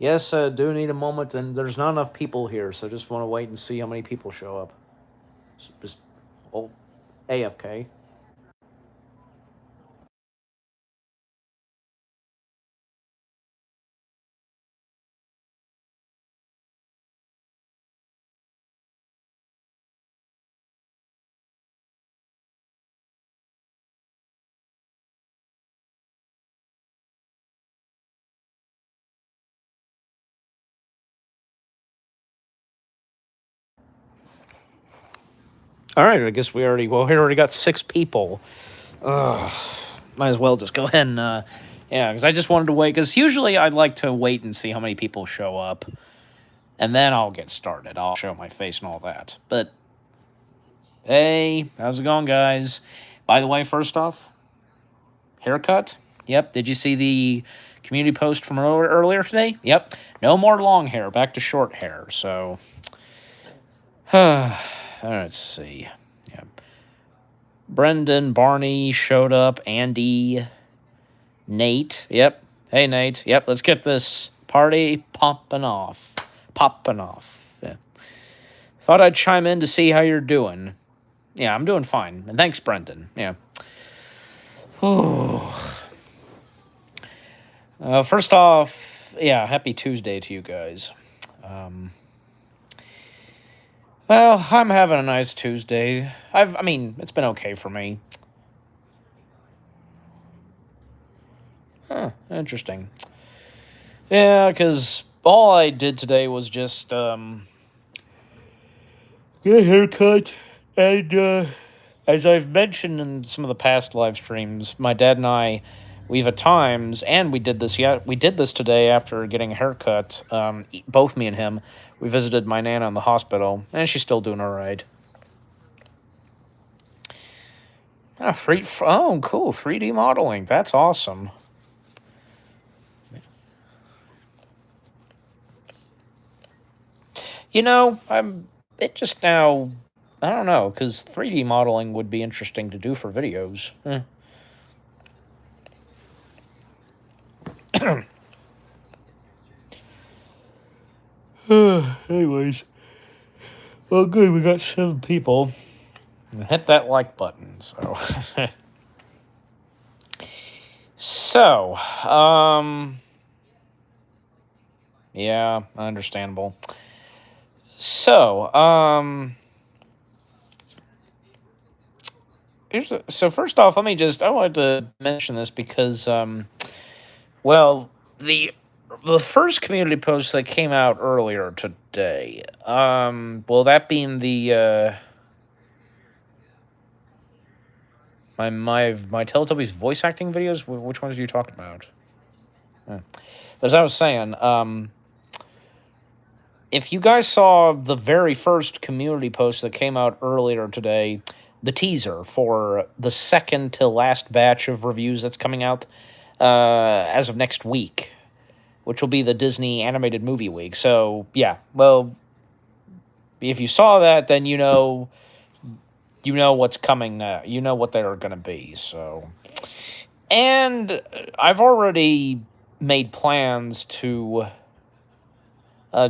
Yes, do need a moment, and there's not enough people here, so just want to wait and see how many people show up. Just old AFK. All right, I guess we already got 6 people. Ugh, might as well just go ahead and yeah, because I just wanted to wait. Because usually I'd like to wait and see how many people show up, and then I'll get started. I'll show my face and all that. But hey, how's it going, guys? By the way, first off, haircut. Yep. Did you see the community post from earlier today? Yep. No more long hair. Back to short hair. So, let's see. Yeah. Brendan, Barney showed up. Andy, Nate. Yep. Hey, Nate. Yep. Let's get this party popping off. Popping off. Yeah. Thought I'd chime in to see how you're doing. Yeah, I'm doing fine. And thanks, Brendan. Yeah. First off, yeah, happy Tuesday to you guys. Um, well, I'm having a nice Tuesday. I mean, it's been okay for me. Huh, interesting. Yeah, because all I did today was just, get a haircut. And, as I've mentioned in some of the past live streams, my dad and I, we've at times, and we did this today after getting a haircut. Both me and him, we visited my nana in the hospital, and she's still doing all right. Oh, cool, 3D modeling. That's awesome. You know, I'm it just now. I don't know, because 3D modeling would be interesting to do for videos. Anyways, well, good. We got 7 people. Hit that like button. So, yeah, understandable. So, so first off, I wanted to mention this because, well, the first community post that came out earlier today, well, that being the, my Teletubbies voice acting videos. Which ones are you talking about? As I was saying, if you guys saw the very first community post that came out earlier today, the teaser for the second to last batch of reviews that's coming out as of next week, which will be the Disney Animated Movie Week. So, yeah, well, if you saw that, then you know what's coming now. You know what they're going to be. So, and I've already made plans to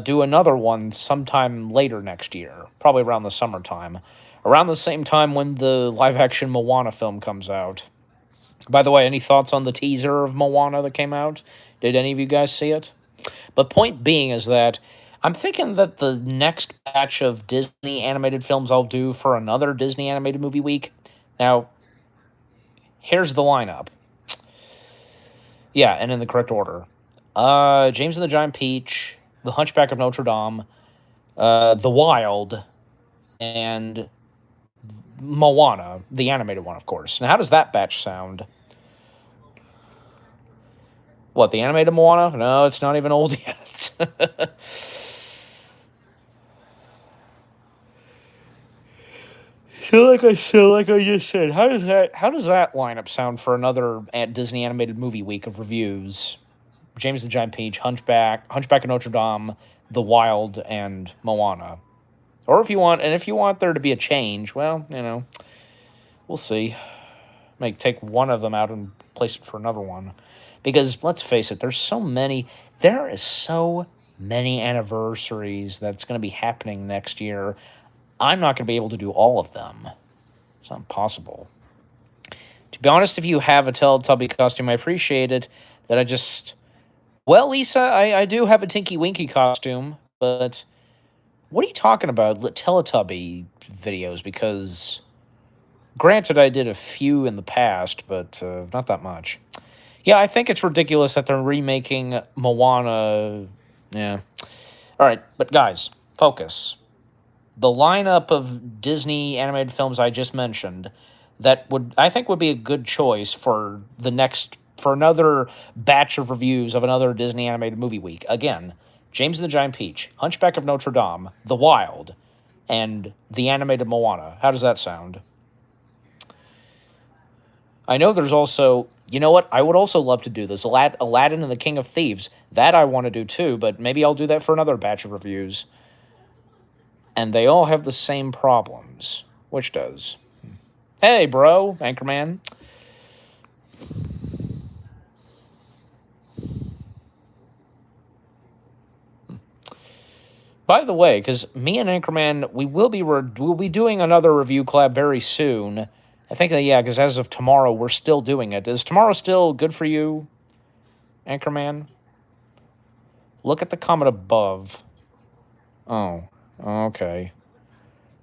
do another one sometime later next year, probably around the summertime, around the same time when the live action Moana film comes out. By the way, any thoughts on the teaser of Moana that came out? Did any of you guys see it? But point being is that I'm thinking that the next batch of Disney animated films I'll do for another Disney Animated Movie Week. Now, here's the lineup. Yeah, and in the correct order. James and the Giant Peach, The Hunchback of Notre Dame, The Wild, and Moana, the animated one, of course. Now, how does that batch sound? What, the animated Moana? No, it's not even old yet. like I just said, how does that lineup sound for another at Disney Animated Movie Week of reviews? James the Giant Peach, Hunchback of Notre Dame, The Wild, and Moana. Or if you want there to be a change, well, we'll see. Take one of them out and place it for another one. Because let's face it, there's so many. There is so many anniversaries that's going to be happening next year. I'm not going to be able to do all of them. It's not possible. To be honest, if you have a Teletubby costume, I appreciate it. That I just. Well, Lisa, I do have a Tinky Winky costume, but what are you talking about? Teletubby videos? Because, granted, I did a few in the past, but not that much. Yeah, I think it's ridiculous that they're remaking Moana. Yeah. All right, but guys, focus. The lineup of Disney animated films I just mentioned that would I think would be a good choice for another batch of reviews of another Disney animated movie week. Again, James and the Giant Peach, Hunchback of Notre Dame, The Wild, and the animated Moana. How does that sound? I know there's also, you know what? I would also love to do this. Aladdin and the King of Thieves. That I want to do too, but maybe I'll do that for another batch of reviews. And they all have the same problems. Which does? Hey, bro, Anchorman. By the way, because me and Anchorman, we'll be doing another review collab very soon. I think that, yeah, because as of tomorrow, we're still doing it. Is tomorrow still good for you, Anchorman? Look at the comment above. Oh, okay.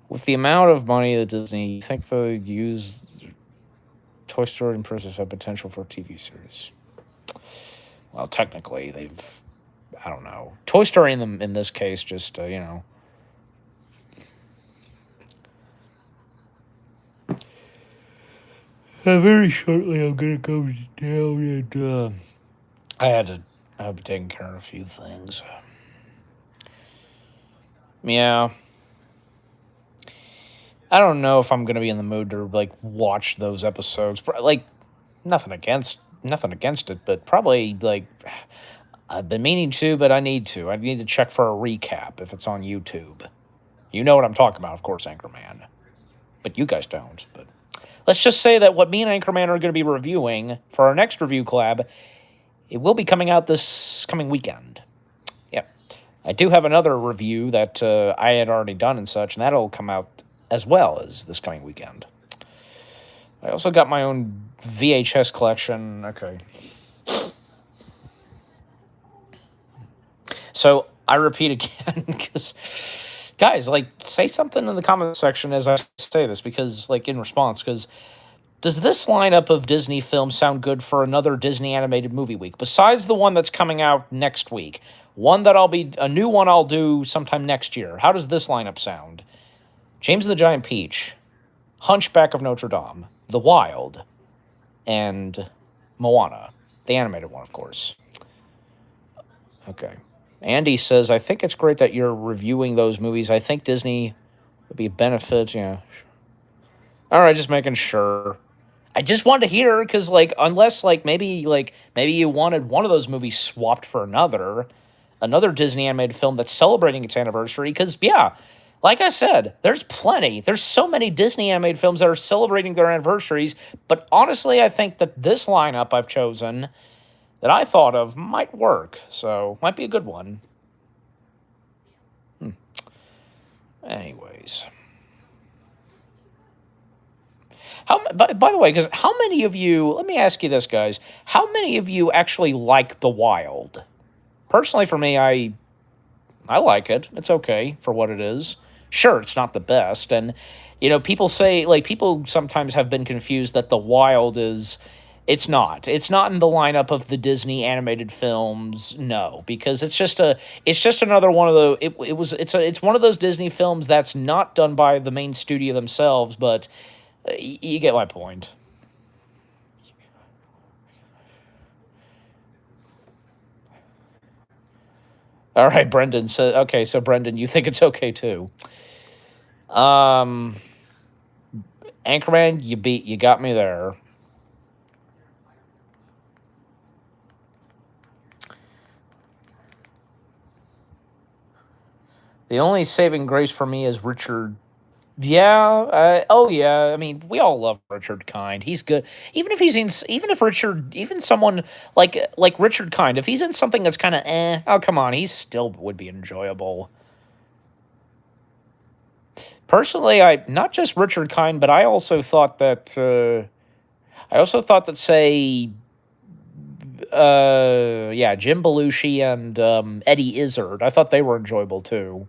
With the amount of money that Disney, you think they'll use Toy Story and Princess have potential for a TV series? Well, technically, I don't know. Toy Story in this case, just very shortly, I'm gonna go down and I'll be taking care of a few things. Yeah. I don't know if I'm gonna be in the mood to like watch those episodes. Like nothing against it, but probably like I've been meaning to, but I need to. I need to check for a recap if it's on YouTube. You know what I'm talking about, of course, Anchorman. But you guys don't. But let's just say that what me and Anchorman are going to be reviewing for our next review collab, it will be coming out this coming weekend. Yep. I do have another review that I had already done and such, and that'll come out as well as this coming weekend. I also got my own VHS collection. Okay. So I repeat again, because guys, like, say something in the comment section as I say this, because like in response, because does this lineup of Disney films sound good for another Disney animated movie week besides the one that's coming out next week? A new one I'll do sometime next year. How does this lineup sound? James and the Giant Peach, Hunchback of Notre Dame, The Wild, and Moana, the animated one, of course. Okay. Andy says, I think it's great that you're reviewing those movies. I think Disney would be a benefit. Yeah. All right, just making sure. I just wanted to hear because, like, unless, maybe you wanted one of those movies swapped for another Disney animated film that's celebrating its anniversary. Because, yeah, like I said, there's plenty. There's so many Disney animated films that are celebrating their anniversaries. But honestly, I think that this lineup I've chosen that I thought of might work. So, might be a good one. Anyways. By the way, because how many of you, let me ask you this, guys, how many of you actually like The Wild? Personally, for me, I like it. It's okay for what it is. Sure, it's not the best. And, people say, like, people sometimes have been confused that The Wild is. It's not. It's not in the lineup of the Disney animated films. No, because it's just another one of the. It's one of those Disney films that's not done by the main studio themselves, but you get my point. All right, Brendan said. Okay, so Brendan, you think it's okay too? Um, Anchorman, you got me there. The only saving grace for me is Richard Yeah. Oh, yeah. I mean, we all love Richard Kind. He's good. Even if Richard, even someone like Richard Kind, if he's in something that's kind of oh come on, he still would be enjoyable. Personally, I not just Richard Kind, but I also thought that say yeah, Jim Belushi and Eddie Izzard. I thought they were enjoyable too.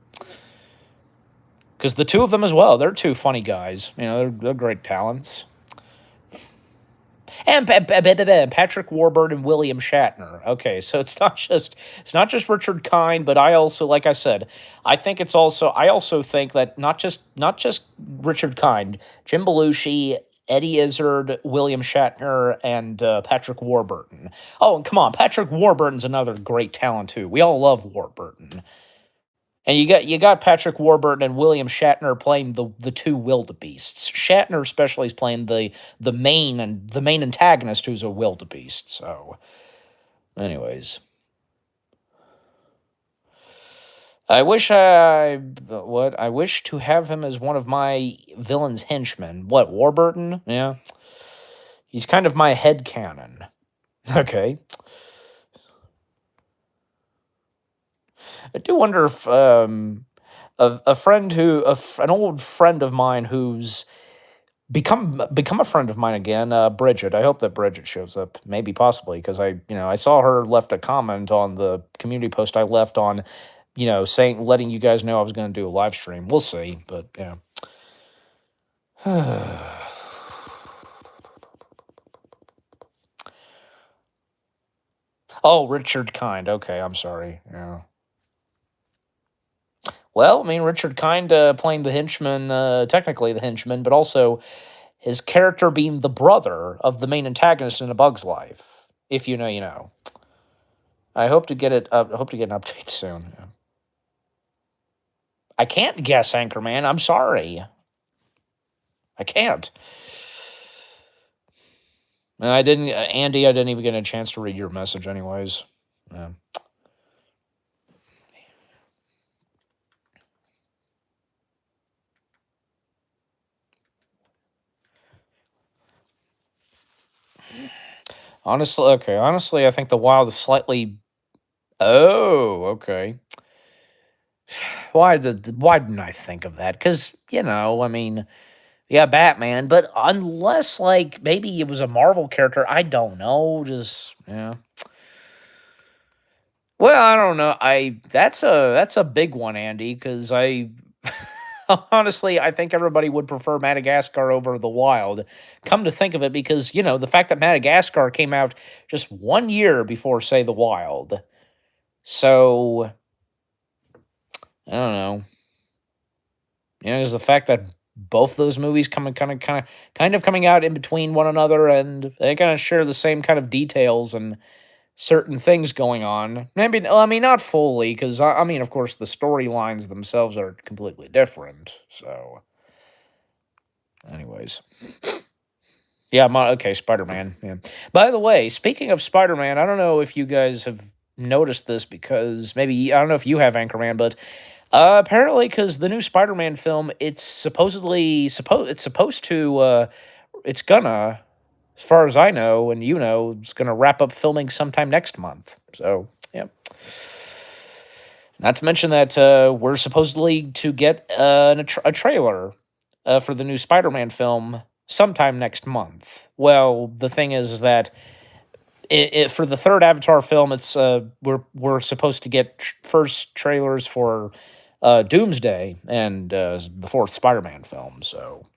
Because the two of them as well, they're two funny guys. You know, they're great talents. And Patrick Warburton and William Shatner. Okay, so it's not just Richard Kind, but I also, like I said, I also think that not just Richard Kind, Jim Belushi, Eddie Izzard, William Shatner, and Patrick Warburton. Oh, and come on, Patrick Warburton's another great talent too. We all love Warburton. And you got Patrick Warburton and William Shatner playing the two wildebeests. Shatner especially is playing the main antagonist who's a wildebeest. So, anyways, I wish to have him as one of my villain's henchmen. What, Warburton? Yeah, he's kind of my head canon. Okay, I do wonder if a friend an old friend of mine who's become a friend of mine again, Bridget. I hope that Bridget shows up, maybe possibly, because I saw her left a comment on the community post I left on, saying letting you guys know I was going to do a live stream. We'll see, but yeah. Oh, Richard Kind. Okay, I'm sorry. Yeah. Well, I mean, Richard Kind playing the henchman, technically the henchman, but also his character being the brother of the main antagonist in A Bug's Life. If you know, you know. I hope to get it. I hope to get an update soon. Yeah. I can't guess Anchorman. I'm sorry. I can't. I didn't, Andy. I didn't even get a chance to read your message, anyways. Yeah. Honestly, okay. Honestly, I think the Wild is slightly. Oh, okay. Why didn't I think of that? Because I mean, yeah, Batman, but unless like maybe it was a Marvel character, I don't know. Just yeah. Well, I don't know. I that's a big one, Andy, because I honestly I think everybody would prefer Madagascar over the Wild. Come to think of it, because the fact that Madagascar came out just 1 year before, say, the Wild, so I don't know. There's the fact that both those movies kind of coming out in between one another, and they kind of share the same kind of details and certain things going on. Maybe, I mean, not fully, because I mean, of course, the storylines themselves are completely different. So, anyways, yeah, okay, Spider Man. Yeah. By the way, speaking of Spider Man, I don't know if you guys have noticed this, because maybe I don't know if you have, Anchorman, but apparently, because the new Spider Man film, it's supposed to it's gonna, as far as I know, and it's gonna wrap up filming sometime next month. So, yeah. Not to mention that we're supposedly to get a trailer for the new Spider-Man film sometime next month. Well, the thing is that for the third Avatar film, it's we're supposed to get first trailers for Doomsday and the fourth Spider-Man film. So,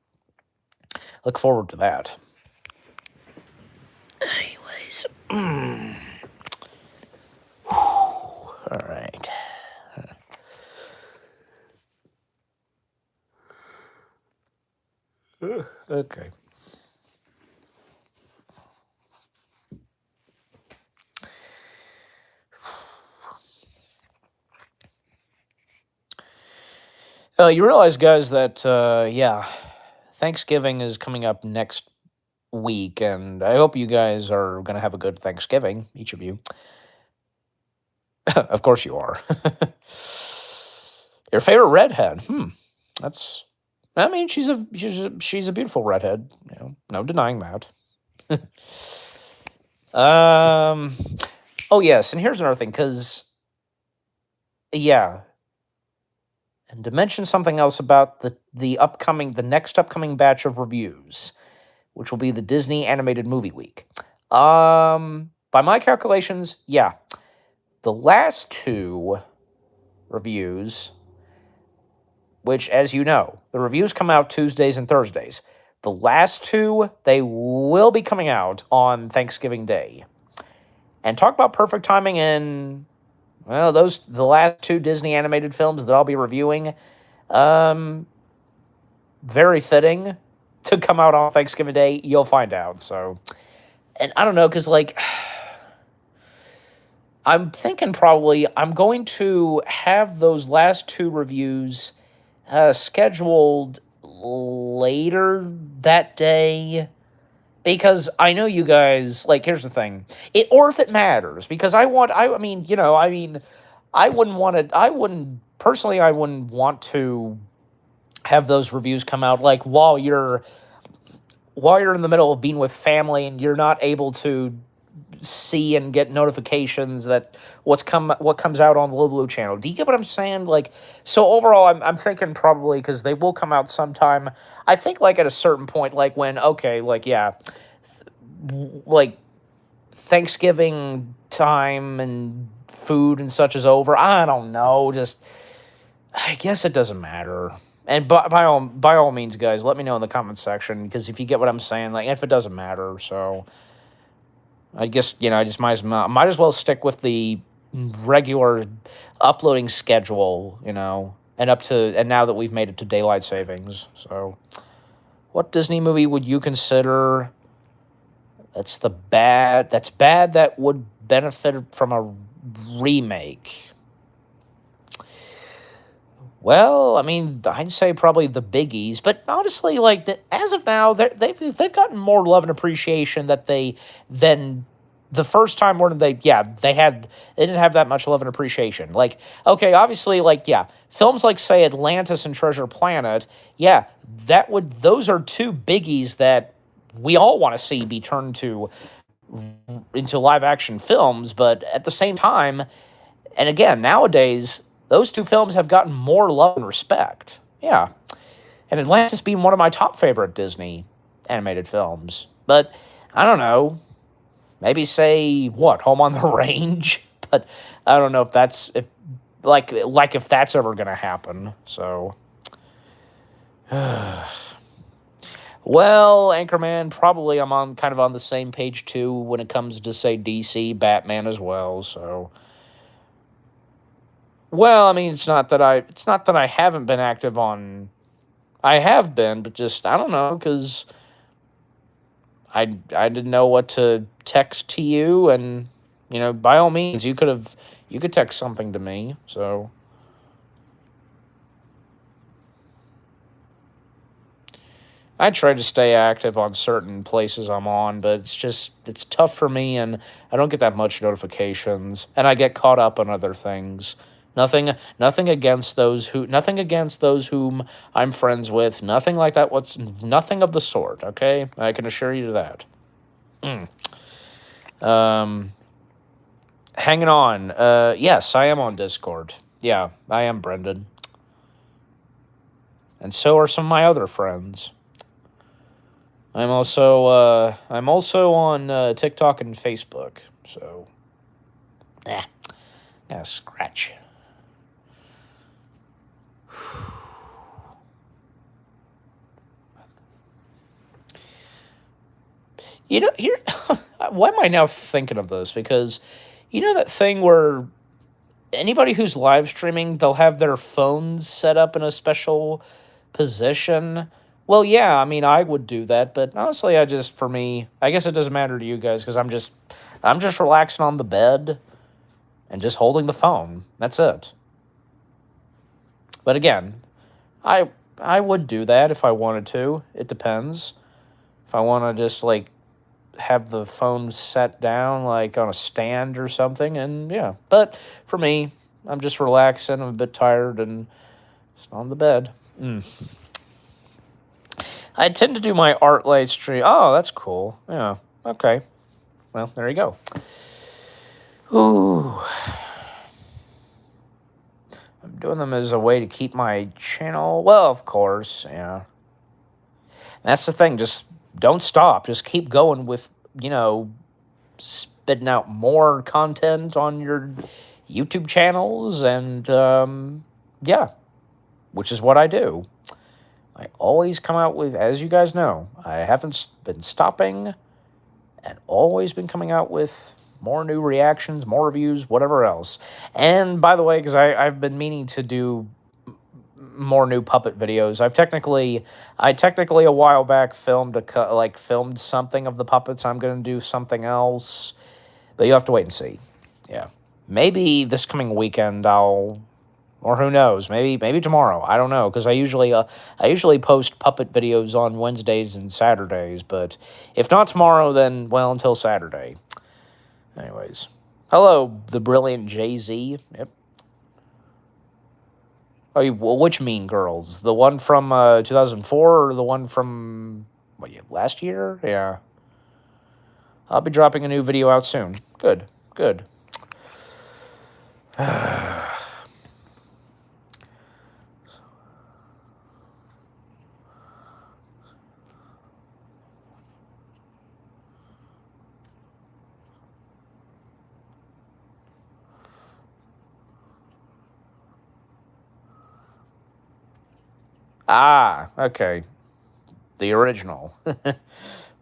look forward to that. Anyways, all right. Okay. You realize, guys, that yeah, Thanksgiving is coming up next week, and I hope you guys are gonna have a good Thanksgiving, each of you. Of course you are. Your favorite redhead? That's I mean, she's a beautiful redhead. No denying that. Um. Oh yes, and here's another thing, because yeah, and to mention something else about the next upcoming batch of reviews, which will be the Disney Animated Movie Week. By my calculations, yeah, the last two reviews, which, as you know, the reviews come out Tuesdays and Thursdays. The last two, they will be coming out on Thanksgiving Day. And talk about perfect timing, and well, the last two Disney animated films that I'll be reviewing, um, very fitting to come out on Thanksgiving Day. You'll find out. So, and I don't know, because like, I'm thinking probably I'm going to have those last two reviews scheduled later that day, because I know you guys, like, here's the thing. Or if it matters, because I mean, I wouldn't want to have those reviews come out like while you're in the middle of being with family and you're not able to see and get notifications that what comes out on the Little Blue channel. Do you get what I'm saying? Like, so overall, I'm thinking probably, because they will come out sometime. I think like at a certain point, like when, okay, like, yeah, like Thanksgiving time and food and such is over. I don't know. Just, I guess it doesn't matter. And by all means, guys, let me know in the comment section, because if you get what I'm saying, like, if it doesn't matter, so I guess, I just might as well stick with the regular uploading schedule, and now that we've made it to daylight savings. So, what Disney movie would you consider that's bad that would benefit from a remake? Well, I mean, I'd say probably the biggies, but honestly, like, as of now, they've gotten more love and appreciation that they than the first time, where they didn't have that much love and appreciation. Like, okay, obviously, like, yeah, films like, say, Atlantis and Treasure Planet, yeah, those are two biggies that we all want to see be turned into live action films, but at the same time, and again, nowadays, those two films have gotten more love and respect. Yeah. And Atlantis being one of my top favorite Disney animated films. But I don't know. Maybe say what, Home on the Range? But I don't know if that's if if that's ever gonna happen. So well, Anchorman, probably I'm on kind of on the same page too when it comes to, say, DC, Batman as well, so well, I mean, it's not that I haven't been active on. I have been, but just I don't know, because I didn't know what to text to you, and by all means, you could text something to me. So I try to stay active on certain places I'm on, but it's tough for me, and I don't get that much notifications, and I get caught up on other things. Nothing against those whom I'm friends with. Nothing like that. Nothing of the sort. Okay, I can assure you that. Mm. Um, Hanging on. Yes, I am on Discord. Yeah, I am Brendan, and so are some of my other friends. I'm also on TikTok and Facebook. So, yeah, scratch. Here, why am I now thinking of this? Because that thing where anybody who's live streaming, they'll have their phones set up in a special position. Well, yeah, I mean, I would do that, but honestly, for me, I guess it doesn't matter to you guys, because I'm just relaxing on the bed and just holding the phone. That's it. But again, I I would do that if I wanted to. It depends. If I want to just like have the phone set down like on a stand or something, and yeah. But for me, I'm just relaxing. I'm a bit tired and just on the bed. Mm. I tend to do my art light stream. Oh, that's cool. Yeah. Okay. Well, there you go. Ooh. I'm doing them as a way to keep my channel. Well, of course, yeah. That's the thing. Just don't stop. Just keep going with, spitting out more content on your YouTube channels. And, yeah, which is what I do. I always come out with, as you guys know, I haven't been stopping and always been coming out with more new reactions, more reviews, whatever else. And by the way, because I've been meaning to do more new puppet videos. I technically a while back filmed filmed something of the puppets. I'm gonna do something else, but you have to wait and see. Yeah, maybe this coming weekend or who knows, maybe tomorrow. I don't know, because I usually post puppet videos on Wednesdays and Saturdays. But if not tomorrow, then well, until Saturday. Anyways, hello, the brilliant Jay-Z. Yep. Oh, which Mean Girls? The one from 2004 or the one from last year? Yeah. I'll be dropping a new video out soon. Good. Ah, okay. The original.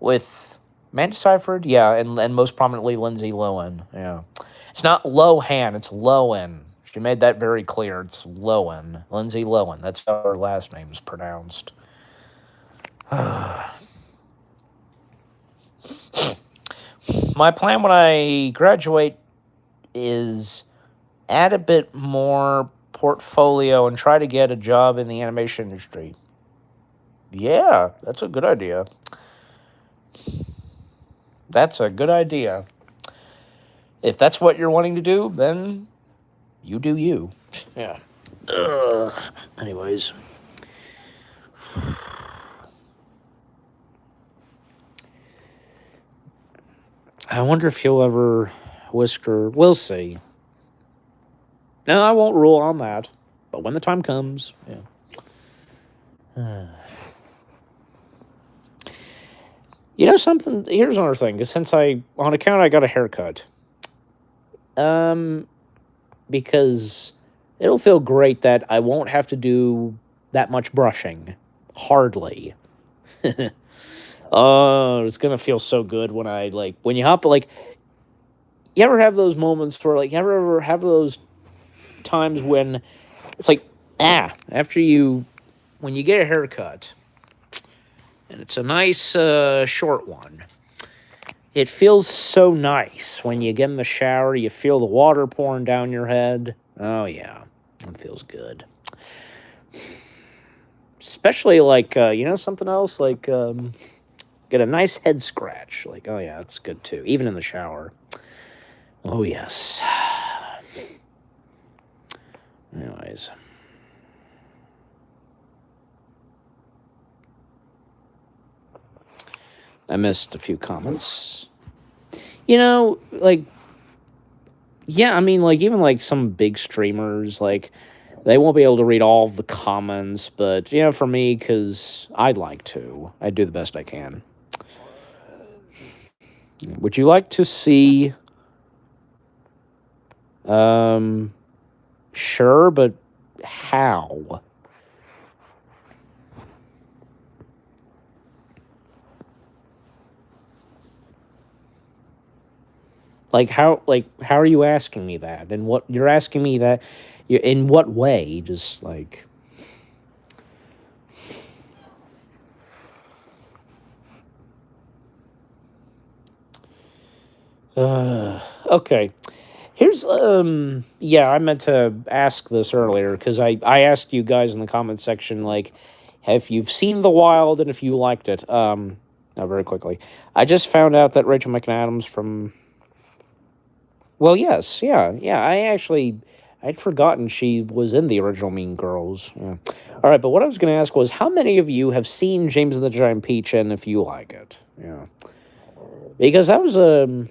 With Amanda Seyfried, yeah, and most prominently Lindsay Lohan. Yeah. It's not Lohan, it's Lohan. She made that very clear. It's Lohan. Lindsay Lohan. That's how her last name's pronounced. My plan when I graduate is add a bit more portfolio and try to get a job in the animation industry. Yeah, that's a good idea. That's a good idea. If that's what you're wanting to do, then you do you. Yeah. Anyways. I wonder if he'll ever whisker. We'll see. No, I won't rule on that. But when the time comes, yeah. You know something? Here's another thing. Since on account I got a haircut. Because it'll feel great that I won't have to do that much brushing. Hardly. Oh, it's gonna feel so good when when you hop, you ever have those moments where, you ever have those times when it's when you get a haircut, and it's a nice, short one, it feels so nice when you get in the shower, you feel the water pouring down your head. Oh, yeah, it feels good. Especially, something else, get a nice head scratch. Oh, yeah, that's good, too, even in the shower. Oh, yes. Anyways. I missed a few comments. Yeah, I mean, even, some big streamers, they won't be able to read all of the comments, but, for me, because I'd like to. I do the best I can. Would you like to see... Sure, but how? How are you asking me that? And what you're asking me that in what way? Just okay. Here's I meant to ask this earlier because I asked you guys in the comment section if you've seen The Wild and if you liked it. Very quickly. I just found out that Rachel McAdams from... Well, yes, yeah. I actually I'd forgotten she was in the original Mean Girls. Yeah. All right, but what I was going to ask was, how many of you have seen James and the Giant Peach, and if you like it? Yeah, because that was a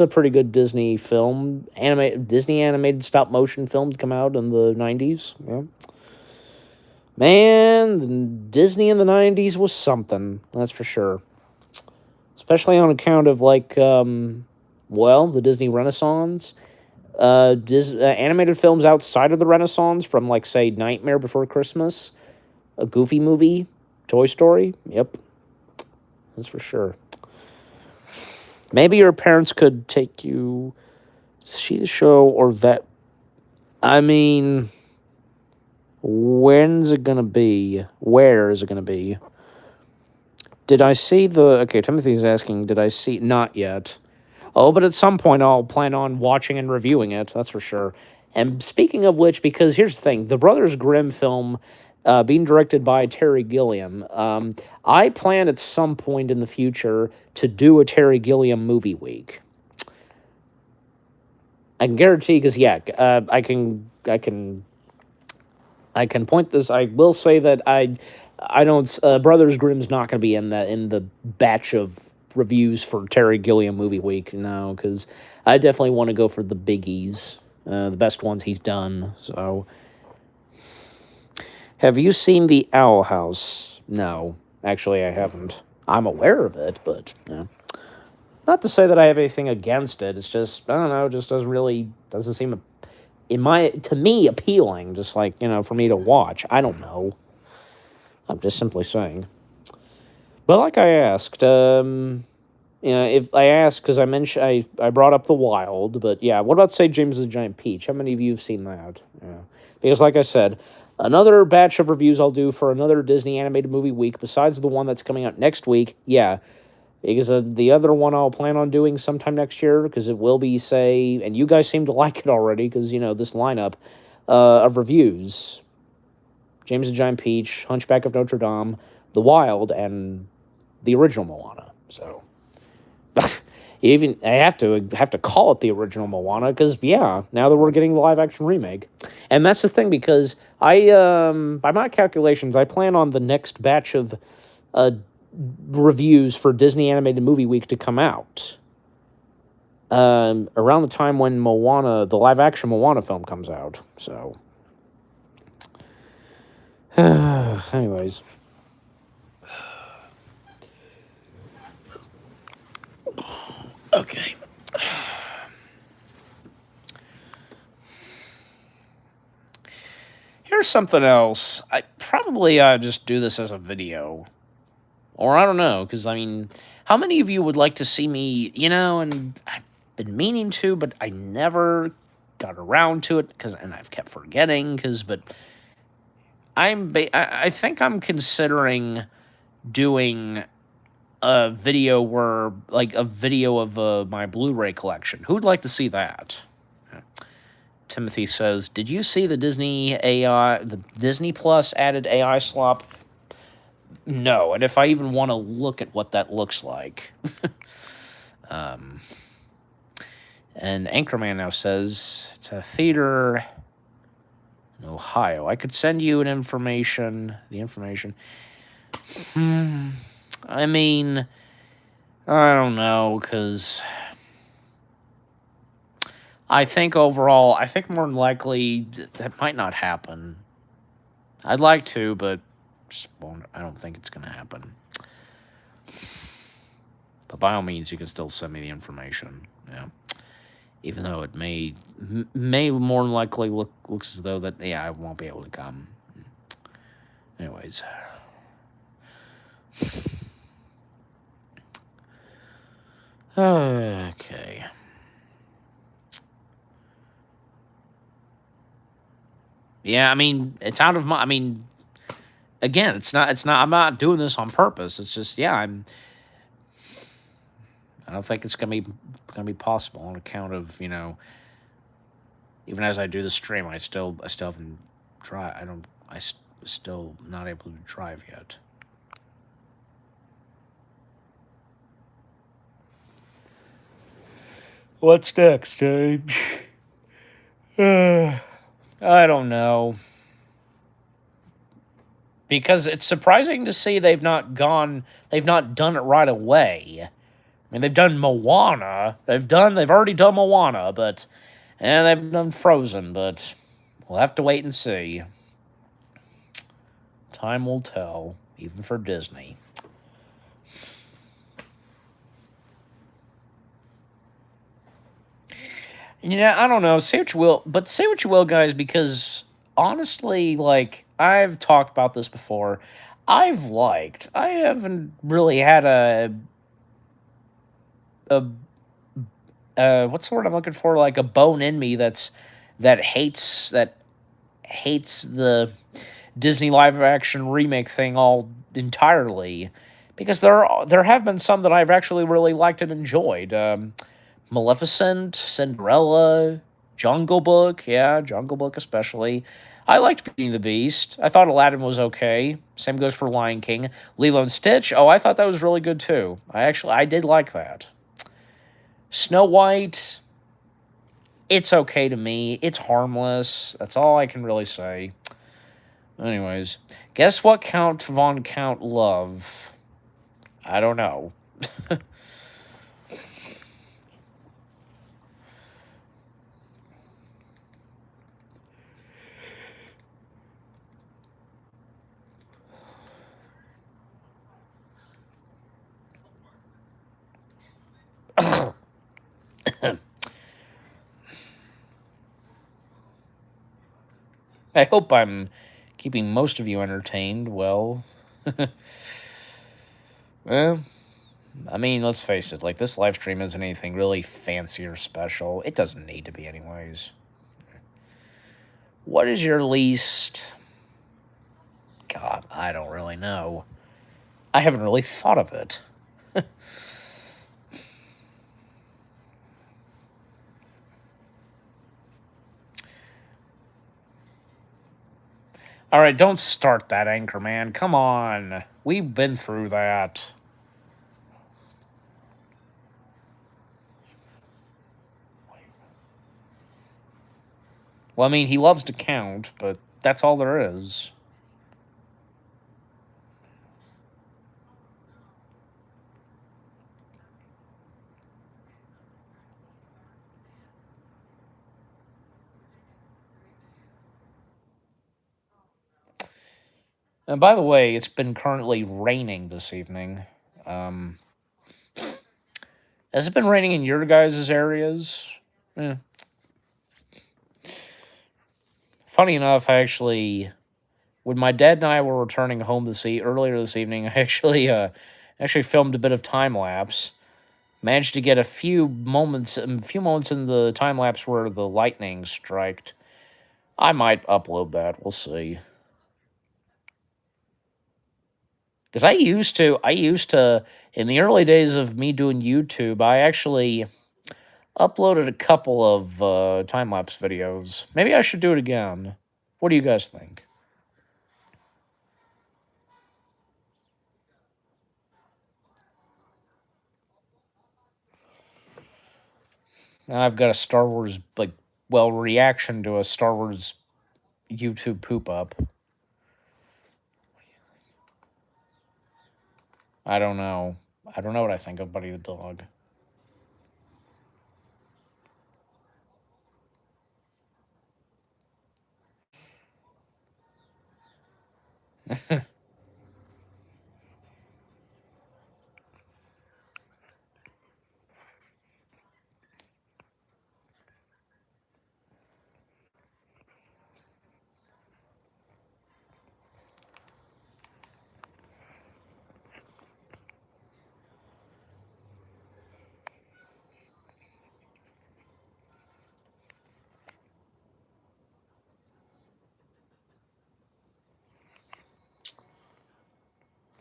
pretty good Disney film, Disney animated stop motion film to come out in the '90s. Yeah, man, Disney in the '90s was something. That's for sure. Especially on account of the Disney Renaissance. Animated films outside of the Renaissance, from like say Nightmare Before Christmas, a Goofy movie, Toy Story. Yep, that's for sure. Maybe your parents could take you to see the show, or that. I mean, when's it gonna be? Where is it gonna be? Did I see the? Okay, Timothy's asking. Did I see? Not yet. Oh, but at some point I'll plan on watching and reviewing it. That's for sure. And speaking of which, because here's the thing: the Brothers Grimm film, being directed by Terry Gilliam. I plan at some point in the future to do a Terry Gilliam movie week. I can guarantee, because yeah, I can point this. I will say that I don't. Brothers Grimm's not going to be in the batch of reviews for Terry Gilliam movie week. No, because I definitely want to go for the biggies, the best ones he's done. So, have you seen the Owl House? No, actually, I haven't. I'm aware of it, but no. Not to say that I have anything against it. It's just, I don't know. It just doesn't seem to me appealing. Just like, for me to watch. I don't know. I'm just simply saying. But like I asked, if I asked, because I brought up The Wild, but yeah, what about, say, James the Giant Peach? How many of you have seen that? Yeah. Because like I said, another batch of reviews I'll do for another Disney animated movie week, besides the one that's coming out next week. Yeah, because the other one I'll plan on doing sometime next year, because it will be, say, and you guys seem to like it already, because, this lineup of reviews: James the Giant Peach, Hunchback of Notre Dame, The Wild, and the original Moana. So, I have to call it the original Moana, because yeah, now that we're getting the live action remake, and that's the thing, because I by my calculations, I plan on the next batch of reviews for Disney Animated Movie Week to come out around the time when Moana, the live action Moana film, comes out. So, anyways. Okay. Here's something else. I probably just do this as a video. Or I don't know, because, I mean, how many of you would like to see me, and I've been meaning to, but I never got around to it, and I've kept forgetting, but I think I'm considering doing a video of my Blu-ray collection. Who'd like to see that? Timothy says, "Did you see the Disney Plus added AI slop?" No, and if I even want to look at what that looks like. And Anchorman now says it's a theater in Ohio. I could send you the information. I mean, I don't know, because I think more than likely that might not happen. I'd like to, but I don't think it's going to happen. But by all means, you can still send me the information. Yeah, even though it may more than likely looks as though that I won't be able to come. Anyways. Okay. Yeah, I mean, it's out of my. I mean, again, it's not. I'm not doing this on purpose. It's just, yeah, I don't think it's gonna be possible on account of, even as I do the stream, I still haven't tried. Still not able to drive yet. What's next, James? I don't know. Because it's surprising to see they've not done it right away. I mean, they've done Moana. They've already done Moana, but and they've done Frozen, but we'll have to wait and see. Time will tell, even for Disney. I don't know. Say what you will, but say what you will, guys, because honestly, like I've talked about this before. I haven't really had a what's the word I'm looking for? Like a bone in me that hates the Disney live action remake thing all entirely, because there have been some that I've actually really liked and enjoyed. Maleficent, Cinderella, Jungle Book, yeah, Jungle Book especially. I liked Beauty and the Beast. I thought Aladdin was okay. Same goes for Lion King. Lilo and Stitch. Oh, I thought that was really good too. I did like that. Snow White. It's okay to me. It's harmless. That's all I can really say. Anyways, guess what Count Von Count love? I don't know. I hope I'm keeping most of you entertained. Well, well, I mean, let's face it. Like this live stream isn't anything really fancy or special. It doesn't need to be, anyways. What is your least? God, I don't really know. I haven't really thought of it. All right, don't start that, Anchorman. Come on. We've been through that. Well, I mean, he loves to count, but that's all there is. And by the way, it's been currently raining this evening. Um, has it been raining in your guys' areas? Eh. Funny enough, when my dad and I were returning home earlier this evening, I actually filmed a bit of time lapse. Managed to get a few moments in the time lapse where the lightning striked. I might upload that. We'll see. Because I used to, in the early days of me doing YouTube, I actually uploaded a couple of time lapse videos. Maybe I should do it again. What do you guys think? Now I've got a Star Wars reaction to a Star Wars YouTube poop up. I don't know. I don't know what I think of Buddy the Dog.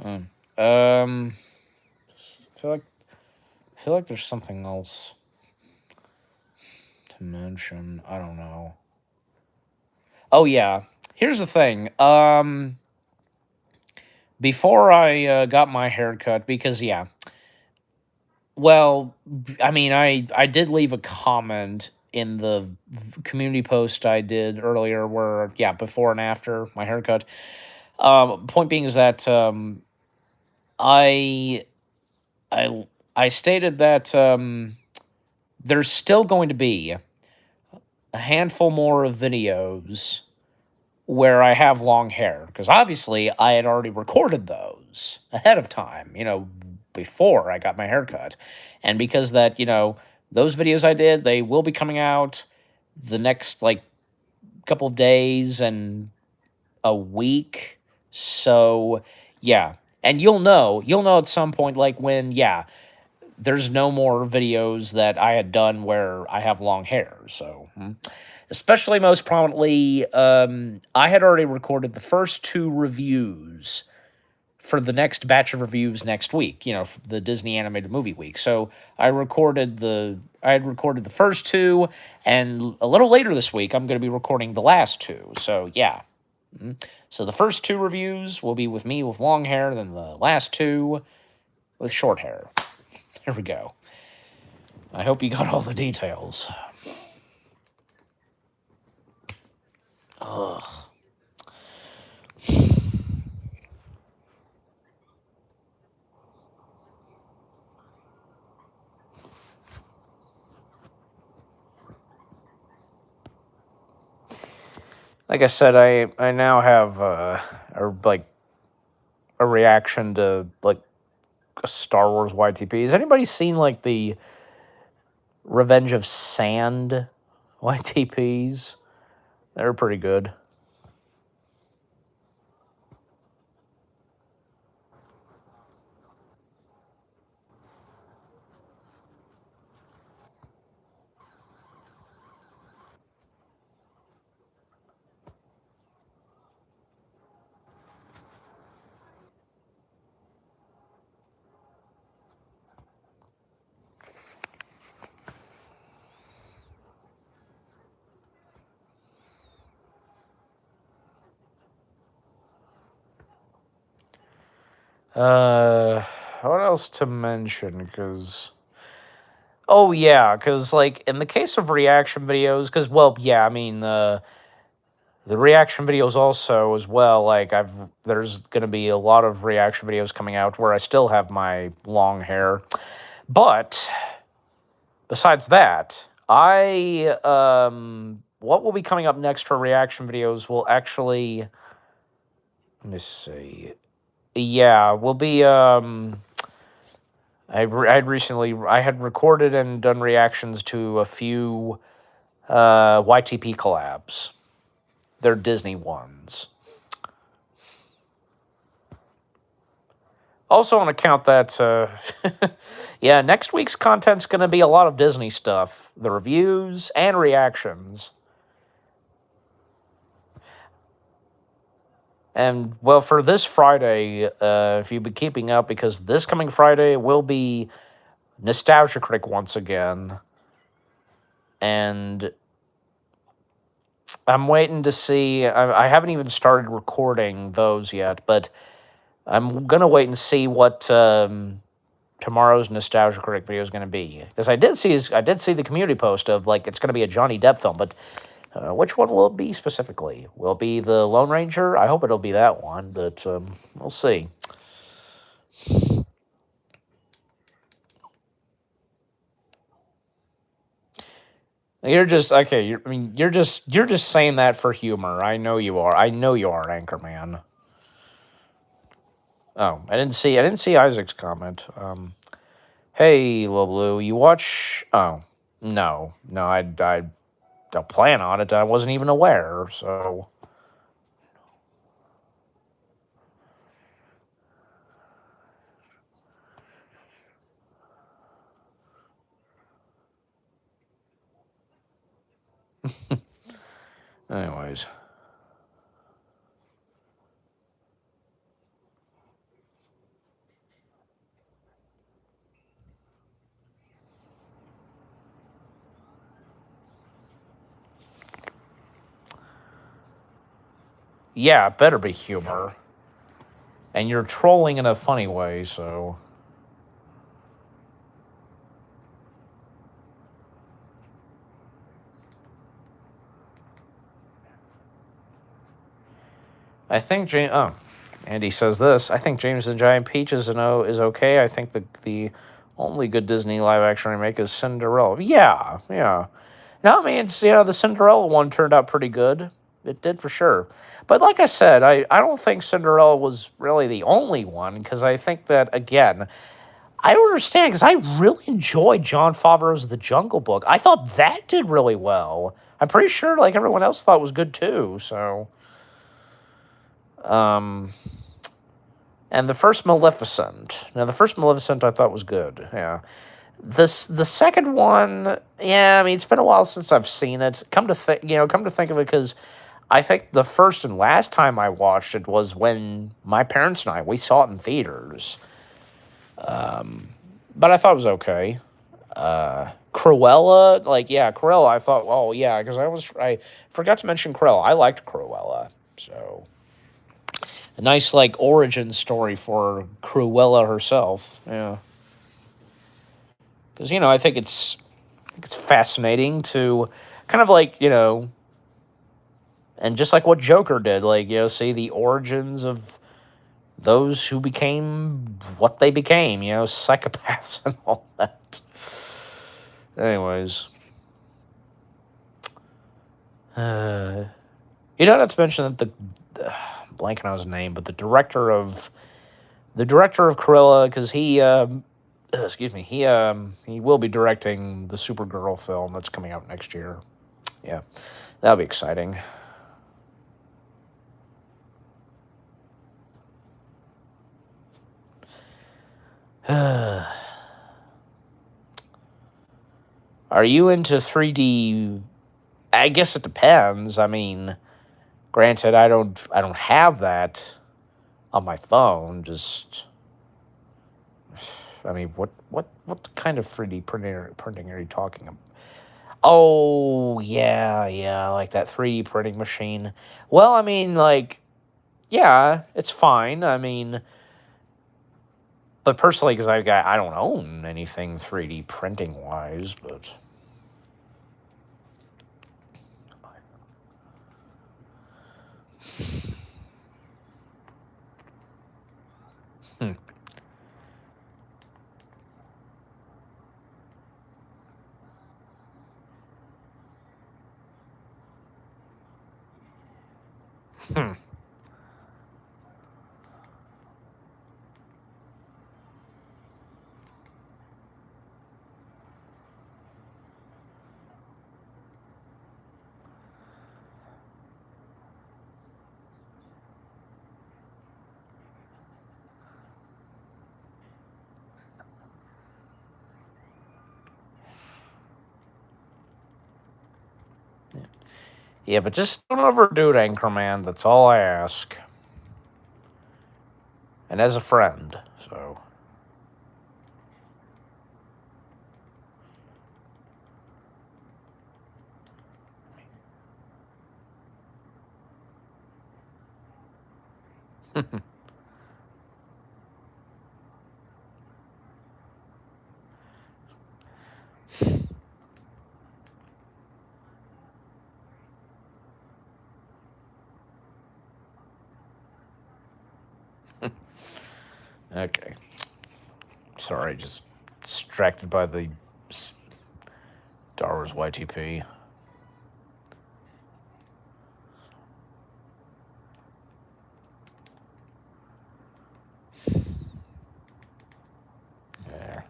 Mm. Um, I feel like there's something else to mention. I don't know. Oh yeah. Here's the thing. Before I got my haircut, because yeah, well, I mean, I did leave a comment in the community post I did earlier, where yeah, before and after my haircut. Point being is that I I I stated that there's still going to be a handful more of videos where I have long hair, because obviously I had already recorded those ahead of time, before I got my haircut. And because that, those videos I did, they will be coming out the next like couple of days and a week. So, yeah. And you'll know at some point, like when, yeah, there's no more videos that I had done where I have long hair. So, especially most prominently, I had already recorded the first two reviews for the next batch of reviews next week, for the Disney animated movie week. So I had recorded the first two, and a little later this week I'm going to be recording the last two. So yeah. So the first two reviews will be with me with long hair, then the last two with short hair. There we go. I hope you got all the details. Ugh. Like I said, I now have a reaction to like a Star Wars YTP. Has anybody seen like the Revenge of Sand YTPs? They're pretty good. What else to mention? Because like in the case of reaction videos, because well, yeah, I mean the reaction videos also as well. Like there's gonna be a lot of reaction videos coming out where I still have my long hair, but besides that, what will be coming up next for reaction videos will actually, let me see. Yeah, will be I had recorded and done reactions to a few YTP collabs. They're Disney ones. Also on account that yeah, next week's content's going to be a lot of Disney stuff, the reviews and reactions. And well, for this Friday, if you've been keeping up, because this coming Friday will be Nostalgia Critic once again. And I'm waiting to see. I haven't even started recording those yet, but I'm going to wait and see what tomorrow's Nostalgia Critic video is going to be. Because I did see the community post of, like, it's going to be a Johnny Depp film, but which one will it be specifically? Will it be the Lone Ranger? I hope it'll be that one, but we'll see. You're just okay. You're just saying that for humor. I know you are. I know you are, Anchorman. Oh, I didn't see Isaac's comment. Hey, Lil Blue, you watch? Oh, no. I don't plan on it. I wasn't even aware. So, anyways. Yeah, it better be humor. And you're trolling in a funny way, so. I think James. Oh, Andy says this. I think James and the Giant Peach is okay. I think the only good Disney live action remake is Cinderella. Yeah, yeah. No, I mean it's the Cinderella one turned out pretty good. It did for sure. But like I said, I don't think Cinderella was really the only one because I think that again, I don't understand because I really enjoyed Jon Favreau's The Jungle Book. I thought that did really well. I'm pretty sure like everyone else thought it was good too. So, um, and the first Maleficent. Now the first Maleficent I thought was good. Yeah. The second one, yeah, I mean it's been a while since I've seen it. Come to think of it, because I think the first and last time I watched it was when my parents and we saw it in theaters. But I thought it was okay. Cruella, Cruella. I thought, oh yeah, because I forgot to mention Cruella. I liked Cruella, so a nice like origin story for Cruella herself. Yeah, because I think it's fascinating to kind of and just like what Joker did, see the origins of those who became what they became, psychopaths and all that. Anyways, not to mention that I'm blanking on his name, but the director of Cruella, because excuse me, he will be directing the Supergirl film that's coming out next year. Yeah, that'll be exciting. Are you into 3D? I guess it depends. I mean, granted, I don't have that on my phone. Just, I mean, what kind of 3D printing are you talking about? Oh yeah, like that 3D printing machine. Well, I mean, yeah, it's fine. I mean, but personally, because I don't own anything 3D printing wise, but. Hmm. Hmm. Yeah, but just don't overdo it, Anchorman. That's all I ask. And as a friend, so. Okay. Sorry, just distracted by the Star Wars YTP. Yeah.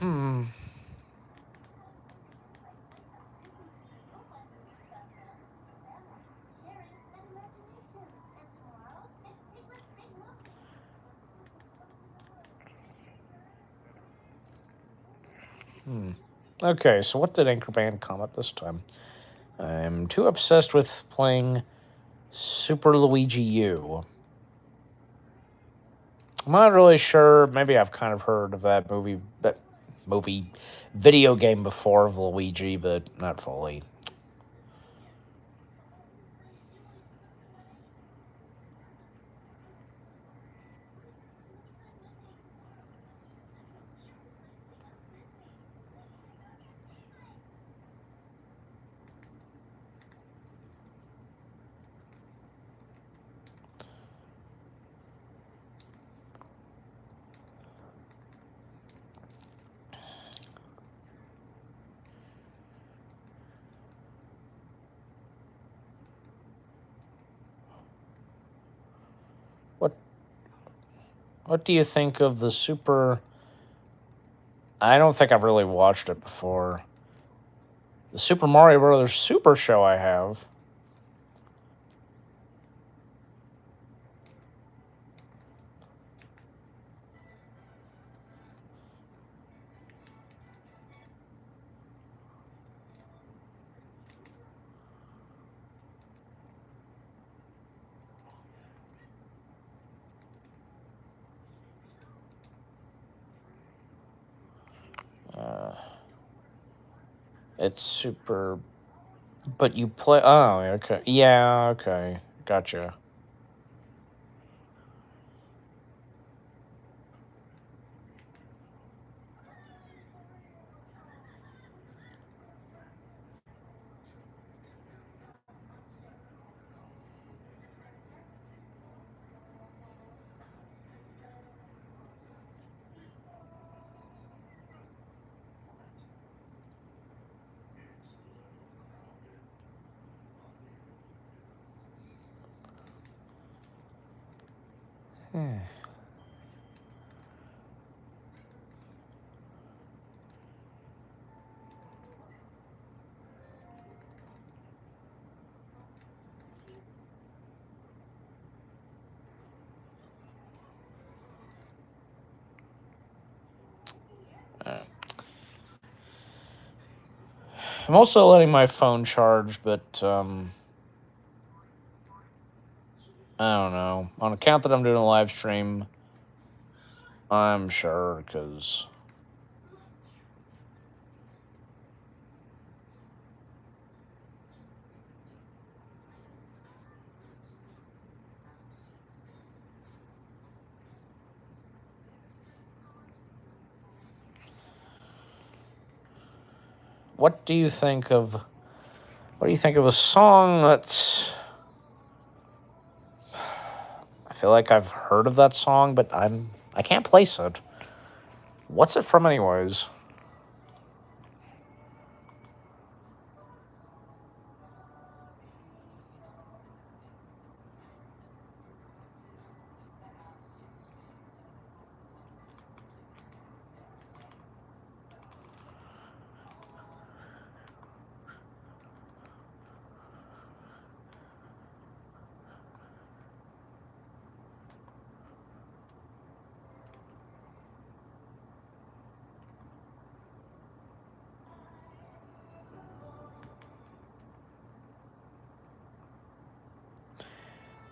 Hmm. Okay, so what did Anchorman comment this time? I'm too obsessed with playing Super Luigi U. I'm not really sure. Maybe I've kind of heard of that movie video game before of Luigi, but not fully. What What do you think of the Super? I don't think I've really watched it before. The Super Mario Brothers Super Show I have. Uh, it's super, but you play. Oh, okay. Yeah, okay. Gotcha. Hmm. Uh, I'm also letting my phone charge, but I don't know. On account that I'm doing a live stream, I'm sure because what do you think of what do you think of a song that's I feel like I've heard of that song, but I can't place it. What's it from anyways?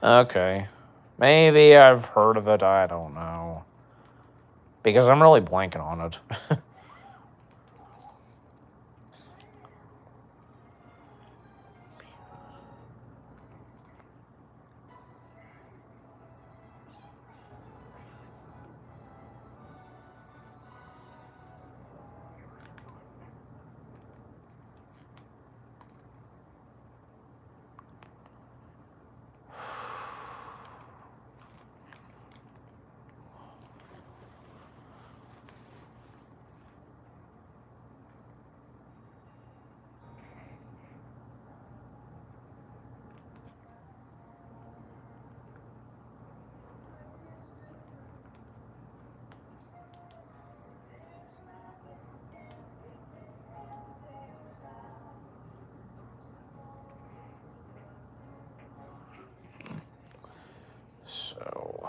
Okay. Maybe I've heard of it, I don't know. Because I'm really blanking on it. So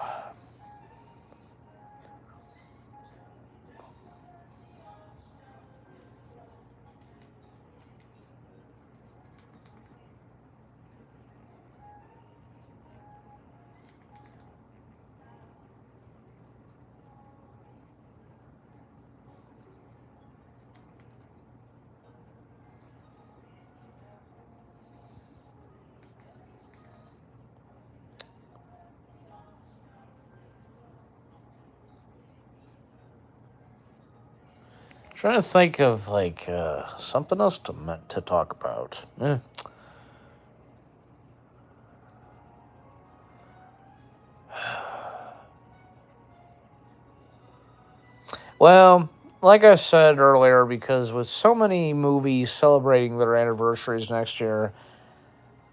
Trying to think of like something else to talk about. Well, like I said earlier, because with so many movies celebrating their anniversaries next year,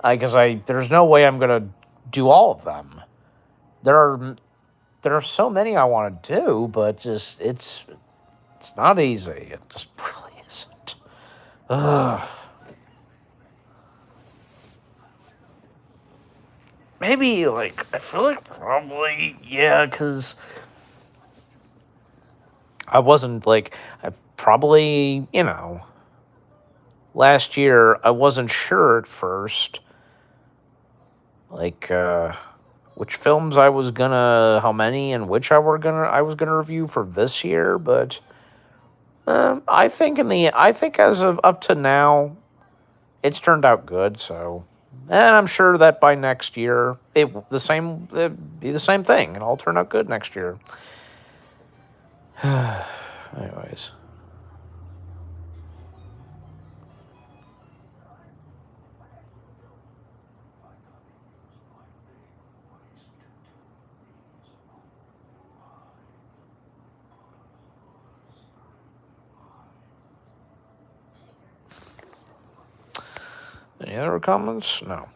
I guess there's no way I'm gonna do all of them. There are there are so many I want to do, but just it's not easy. It just really isn't. Ugh. Maybe like I feel like probably yeah, because I wasn't like I probably last year I wasn't sure at first like which films I was gonna how many and which I was gonna review for this year, but I think as of up to now it's turned out good. So, and I'm sure that by next year it'd be the same thing, and all turn out good next year. Anyways, any other comments? No.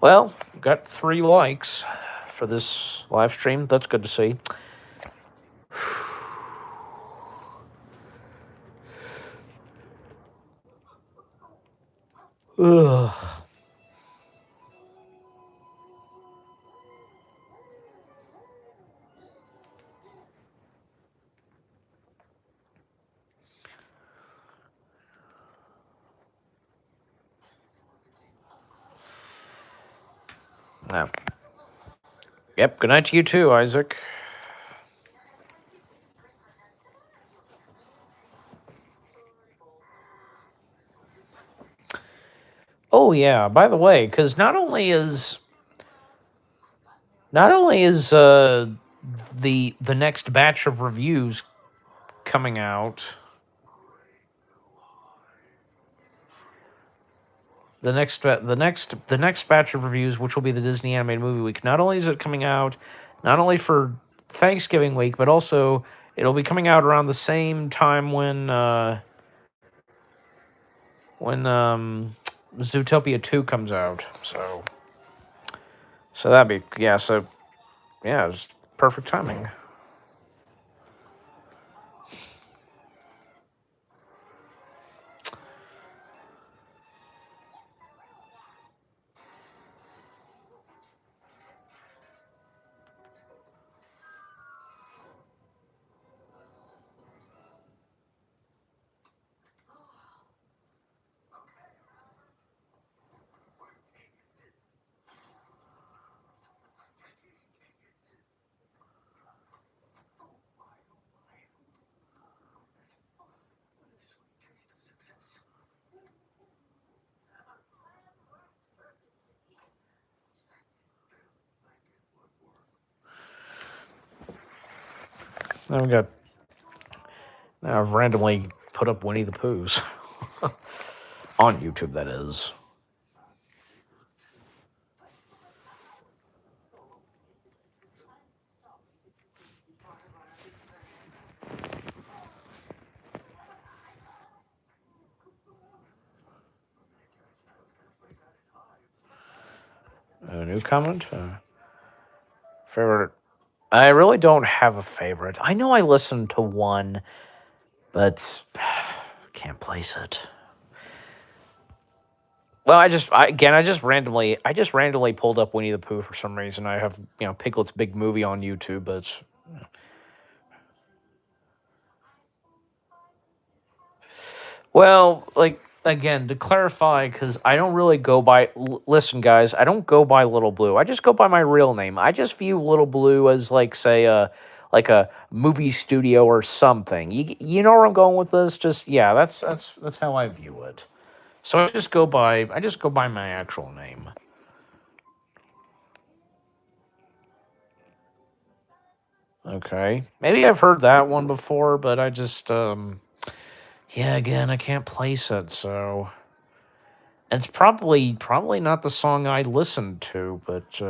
Well, got 3 likes for this live stream. That's good to see. Ugh. Yeah. Yep. Good night to you too, Isaac. Oh yeah. By the way, because not only is the next batch of reviews coming out, the next batch of reviews, which will be the Disney Animated Movie Week. Not only is it coming out, not only for Thanksgiving week, but also it'll be coming out around the same time when Zootopia 2 comes out. So that'd be yeah, it's perfect timing. Now we got now I've randomly put up Winnie the Pooh's on YouTube. That is. A new comment. Favorite. I really don't have a favorite. I know I listened to one, but can't place it. Well, I just randomly pulled up Winnie the Pooh for some reason. I have Piglet's Big Movie on YouTube, but well, like again to clarify, because I don't really go by. Listen, guys, I don't go by Little Blue. I just go by my real name. I just view Little Blue as like say like a movie studio or something. You know where I'm going with this? Just yeah, that's how I view it. So I just go by my actual name. Okay. Maybe I've heard that one before, but I just Yeah, again, I can't place it, so it's probably not the song I listened to, but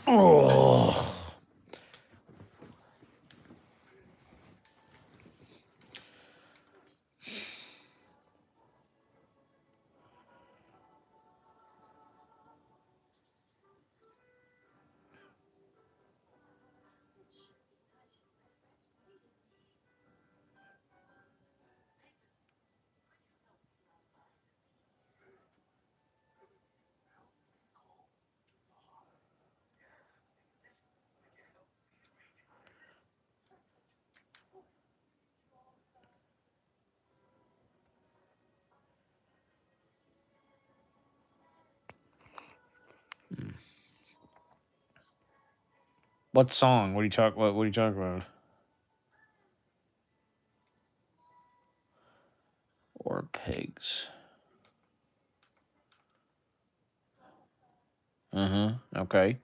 oh. What song? What are you talking about? Or pigs. Uh-huh. Okay.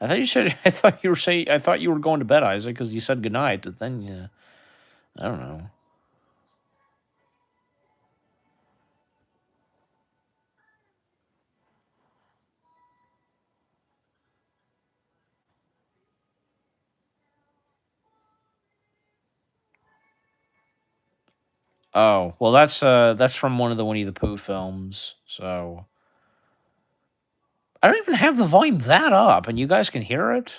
I thought you said I thought you were going to bed, Isaac, because you said goodnight, but then yeah. I don't know. Oh, well that's from one of the Winnie the Pooh films, so I don't even have the volume that up, and you guys can hear it?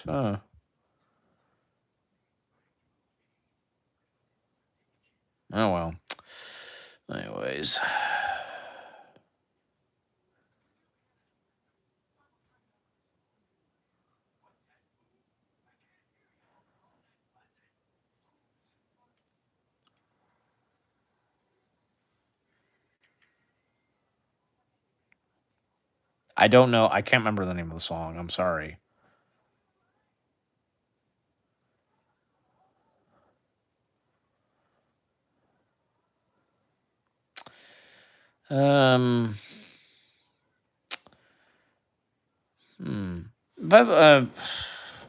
Oh well. Anyways. I don't know. I can't remember the name of the song. I'm sorry. Um hmm. But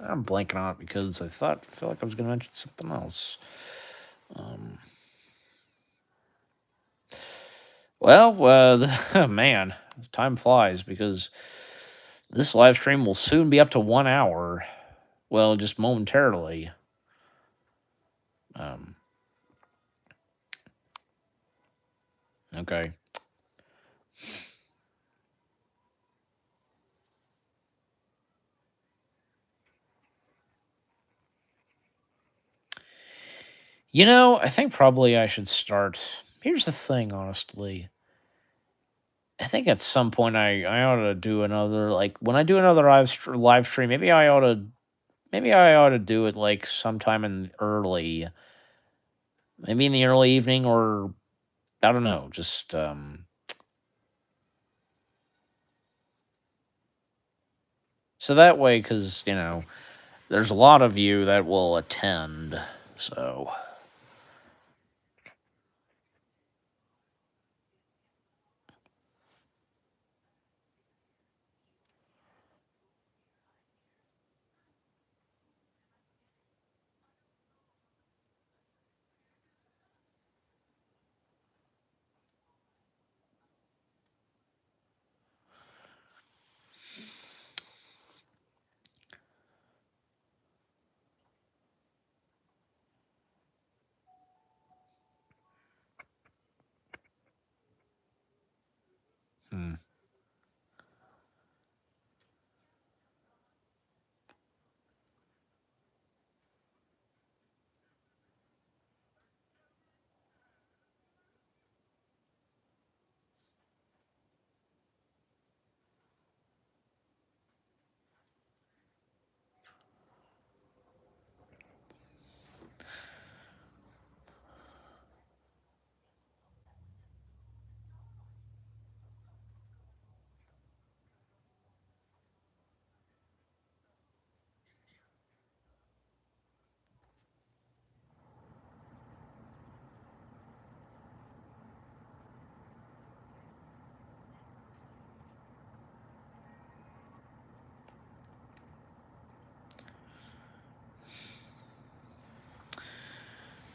I'm blanking on it because I feel like I was gonna mention something else. Um Well, man, time flies because this live stream will soon be up to 1 hour. Well, just momentarily. Um, okay. I think probably I should start. Here's the thing, honestly. I think at some point I ought to do another like when I do another live stream. Maybe I ought to do it like sometime in early, maybe in the early evening or I don't know, just so that way because there's a lot of you that will attend. So, hmm.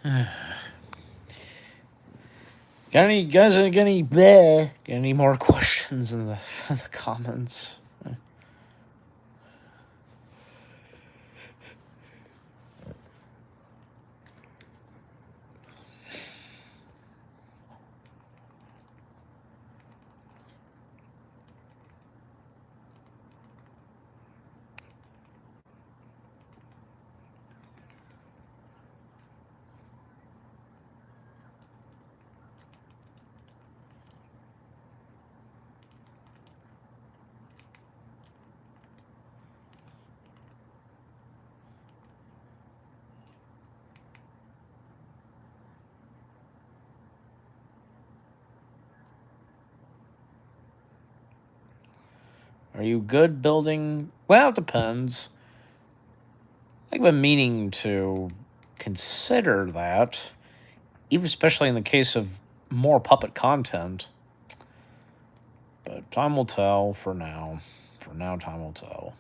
Got any guys? Got any more questions in the comments? Are you good building? Well, it depends. I've been meaning to consider that, even especially in the case of more puppet content. But time will tell for now. For now, time will tell.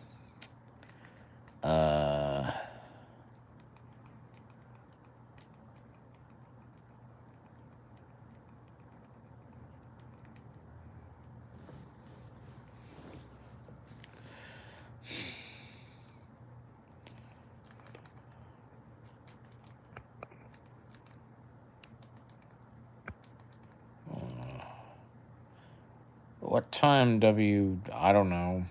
What time, I don't know.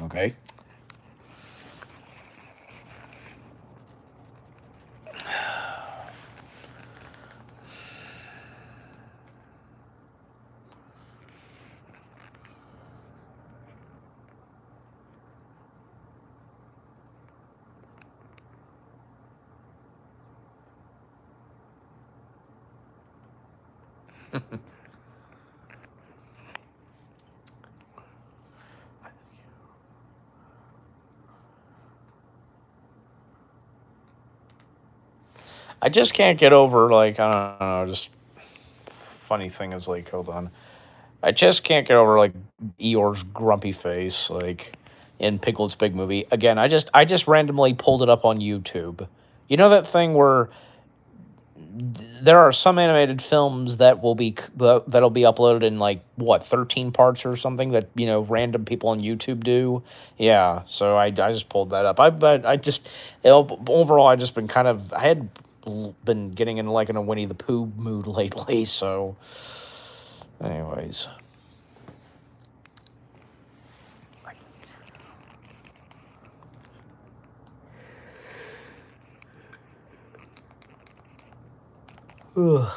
Okay. I just can't get over, like, I don't know, just funny thing is, like, hold on. I just can't get over, like, Eeyore's grumpy face, like, in Piglet's Big Movie. Again, I just randomly pulled it up on YouTube. You know that thing where there are some animated films that that'll be uploaded in, like, what, 13 parts or something that, random people on YouTube do? Yeah, so I just pulled that up. Overall, I just been kind of, I had been getting in, like, in a Winnie the Pooh mood lately, so anyways. Ugh.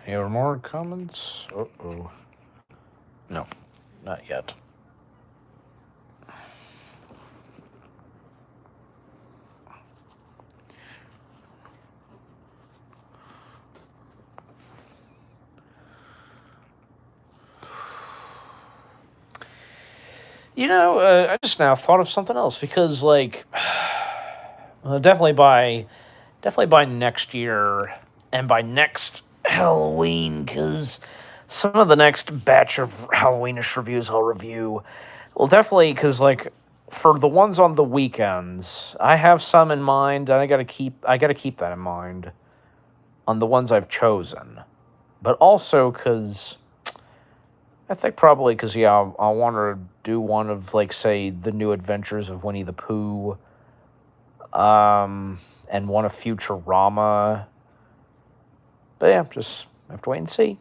Any more comments? Uh-oh. No, not yet. I just now thought of something else because, like, definitely by next year and by next Halloween, because some of the next batch of Halloweenish reviews I'll review. Well, definitely, because, like, for the ones on the weekends, I have some in mind, and I gotta keep that in mind on the ones I've chosen. But also because I think probably because, yeah, I'll want to do one of, like, say, the New Adventures of Winnie the Pooh, and one of Futurama. But yeah, just have to wait and see.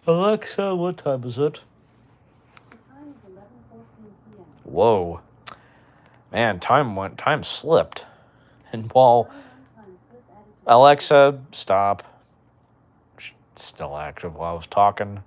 Alexa, what time is it? Whoa. Man, time slipped. And while Alexa, stop. Still active while I was talking.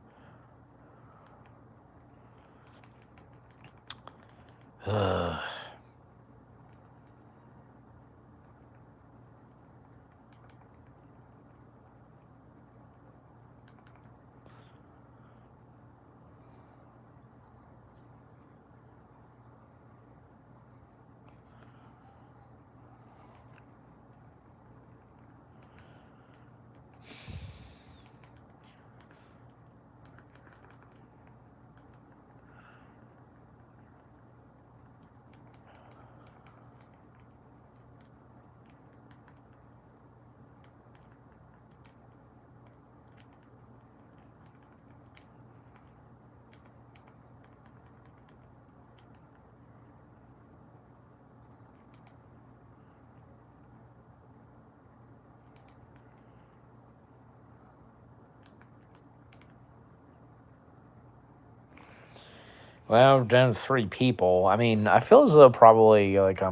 Well, down to 3 people. I mean, I feel as though probably, like,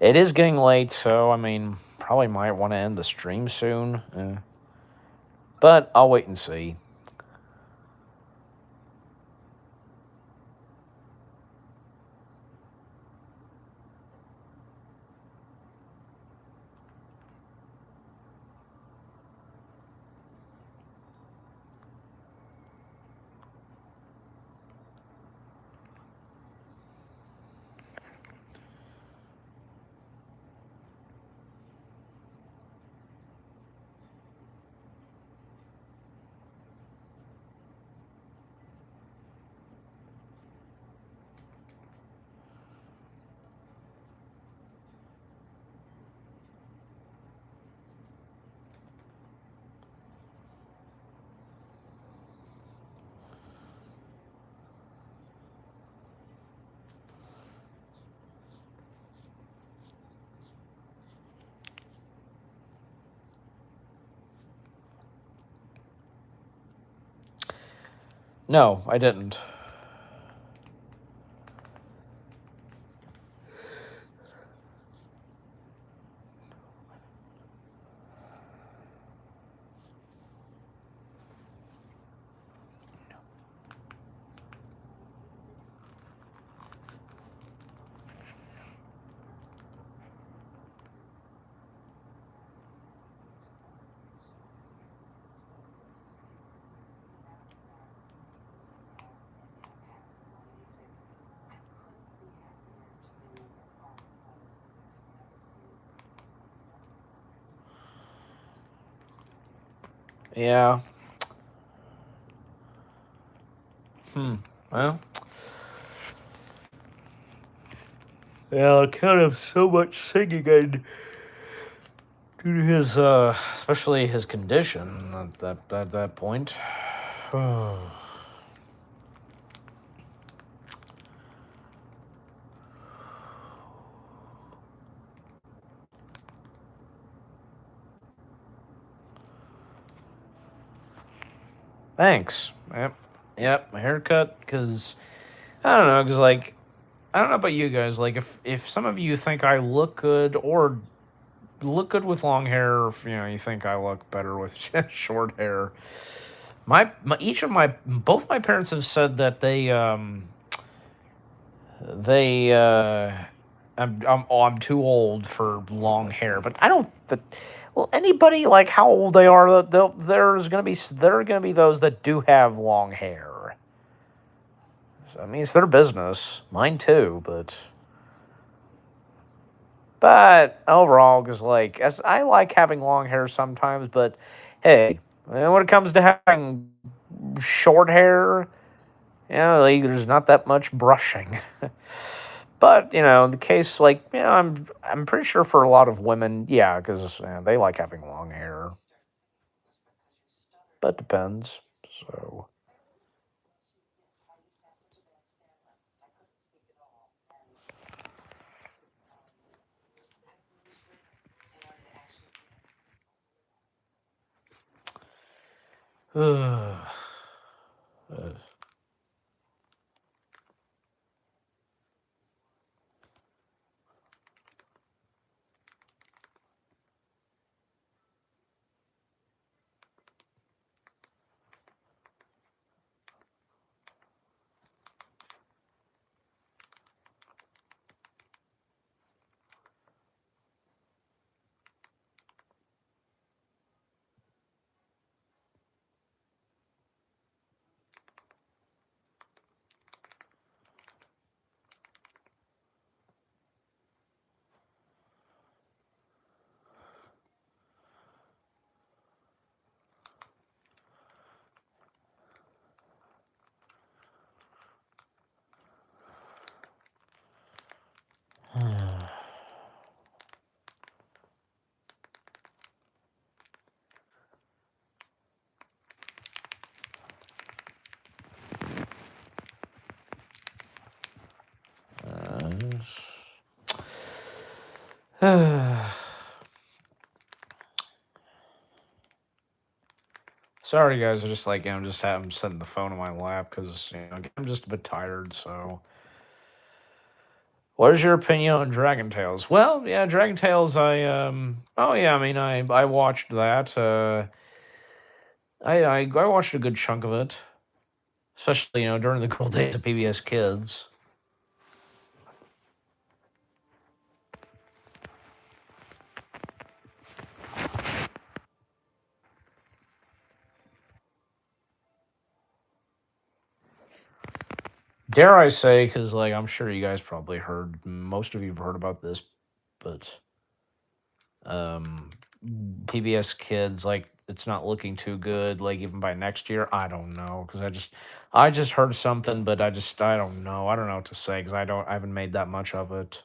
it is getting late, so, I mean, probably might want to end the stream soon. But I'll wait and see. No, I didn't. Yeah. Well. Yeah, on account of so much singing and due to his, especially his condition at that point. Thanks. Yep, my haircut, because, I don't know, because, like, I don't know about you guys, like, if some of you think I look good, or look good with long hair, or if, you think I look better with short hair, both my parents have said that they I'm too old for long hair, but I don't. Well, anybody, like, how old they are, there are gonna be those that do have long hair. So, I mean, it's their business, mine too. But But overall, because like as I like having long hair sometimes, but hey, when it comes to having short hair, like, there's not that much brushing. But in the case like I'm pretty sure for a lot of women, yeah, because they like having long hair. But depends. So. Sorry, guys. I just I'm setting the phone on my lap because I'm just a bit tired. So, what is your opinion on Dragon Tales? Well, yeah, Dragon Tales. Oh yeah, I mean, I watched that. I watched a good chunk of it, especially during the cool days of PBS Kids. Dare I say, because like I'm sure you guys probably heard, most of you have heard about this, but um, PBS Kids, like it's not looking too good. Like even by next year, I don't know, because I just heard something, but I don't know. I don't know what to say because I haven't made that much of it.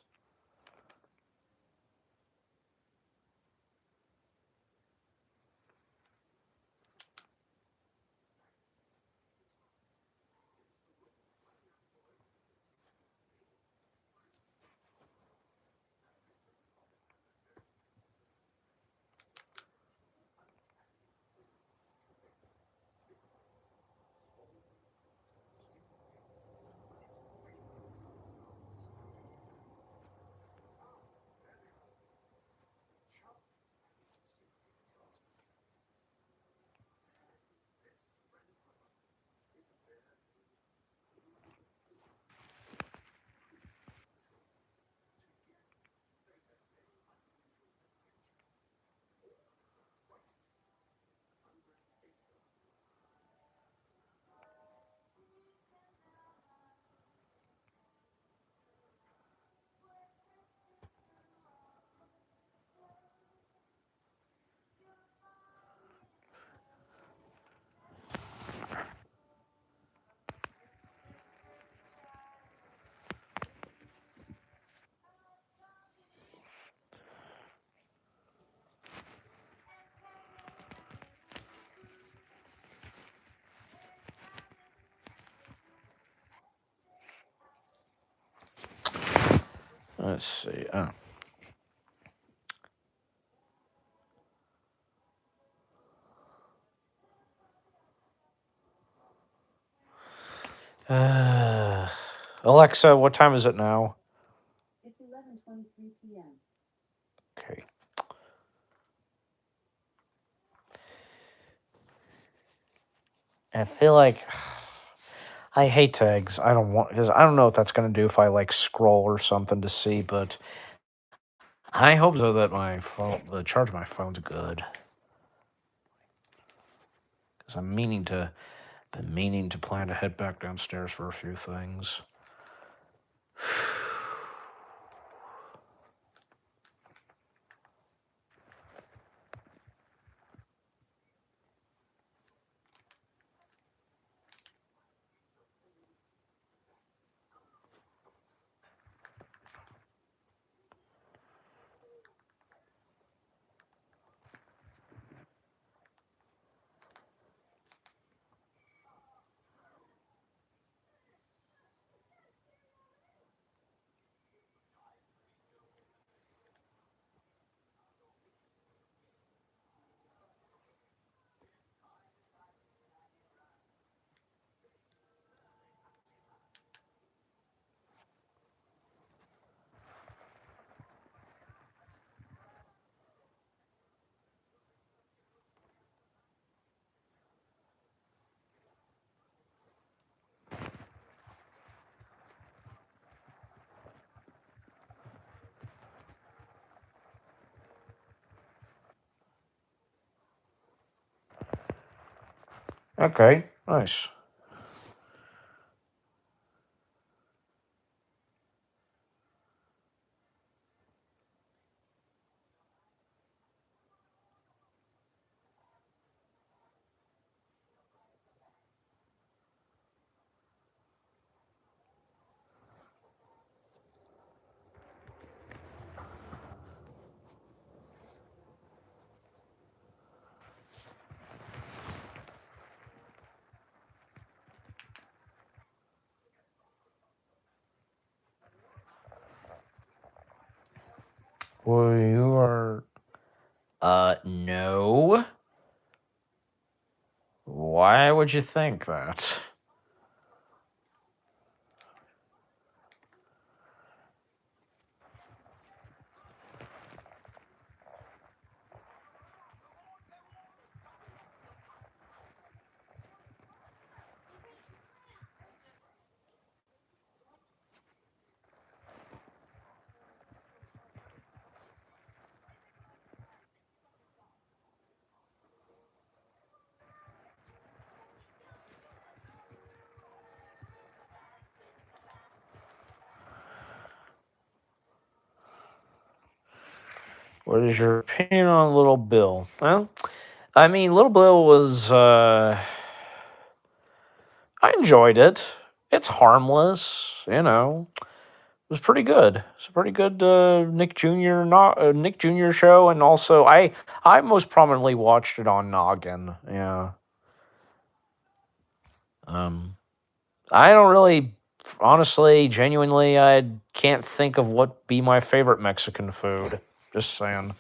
Let's see. Alexa, what time is it now? It's 11:23 p.m. Okay. I feel like I hate tags. I don't want because I don't know what that's gonna do if I like scroll or something to see, but I hope so that the charge of my phone's good. Because been meaning to plan to head back downstairs for a few things. Okay, nice. Well, you are. No. Why would you think that? What is your opinion on Little Bill? Well, I mean, Little Bill was. I enjoyed it. It's harmless, you know. It was pretty good. It's a pretty good Nick Jr. Nick Jr. show, and also I most prominently watched it on Noggin. Yeah. Um, I don't really, honestly, genuinely, I can't think of what be my favorite Mexican food. Just saying.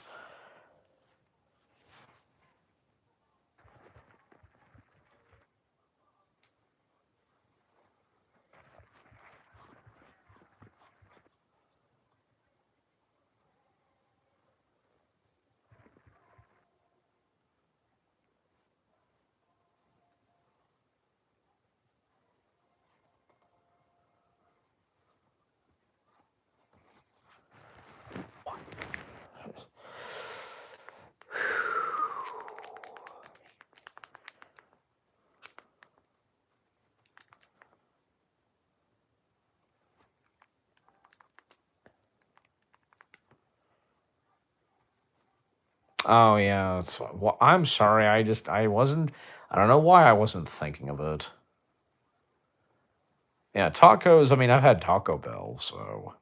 Oh yeah, well, I'm sorry. I wasn't. I don't know why I wasn't thinking of it. Yeah, tacos. I mean, I've had Taco Bell, so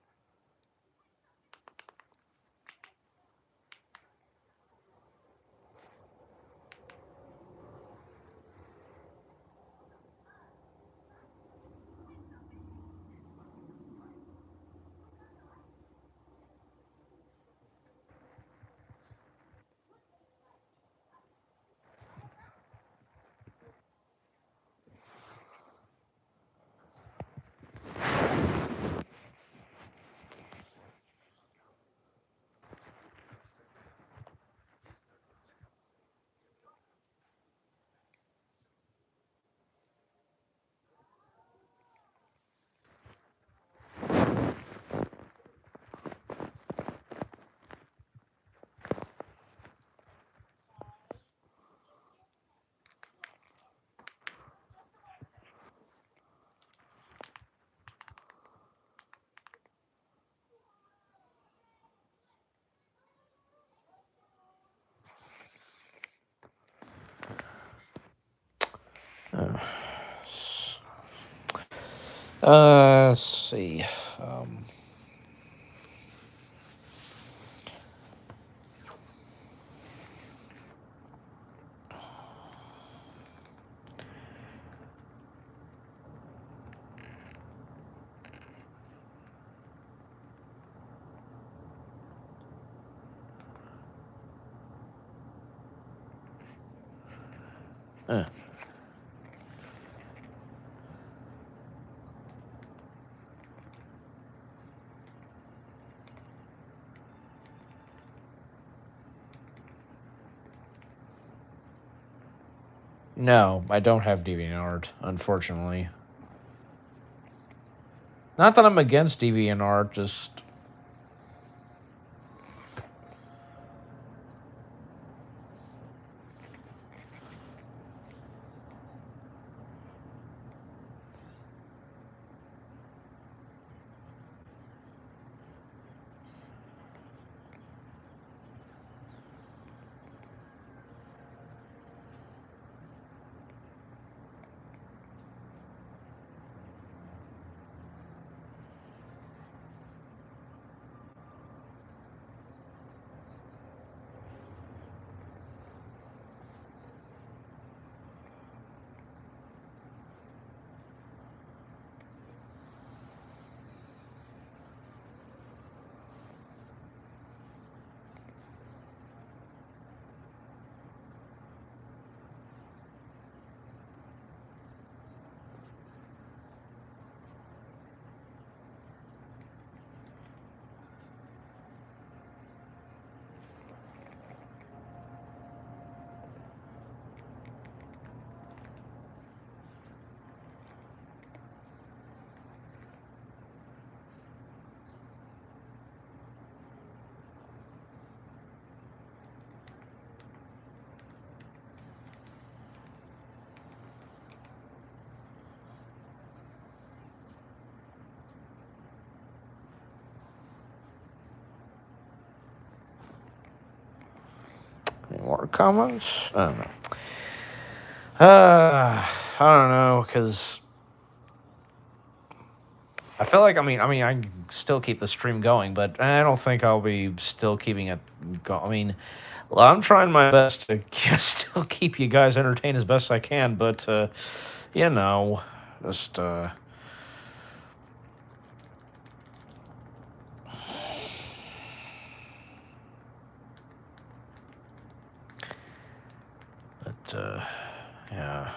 uh, let's see. Um, uh, no, I don't have DeviantArt, unfortunately. Not that I'm against DeviantArt, just more comments? I don't know. I don't know, because I feel like, I can still keep the stream going, but I don't think I'll be still keeping it going. Well, I'm trying my best to still keep you guys entertained as best I can, but, you know, just, but, yeah.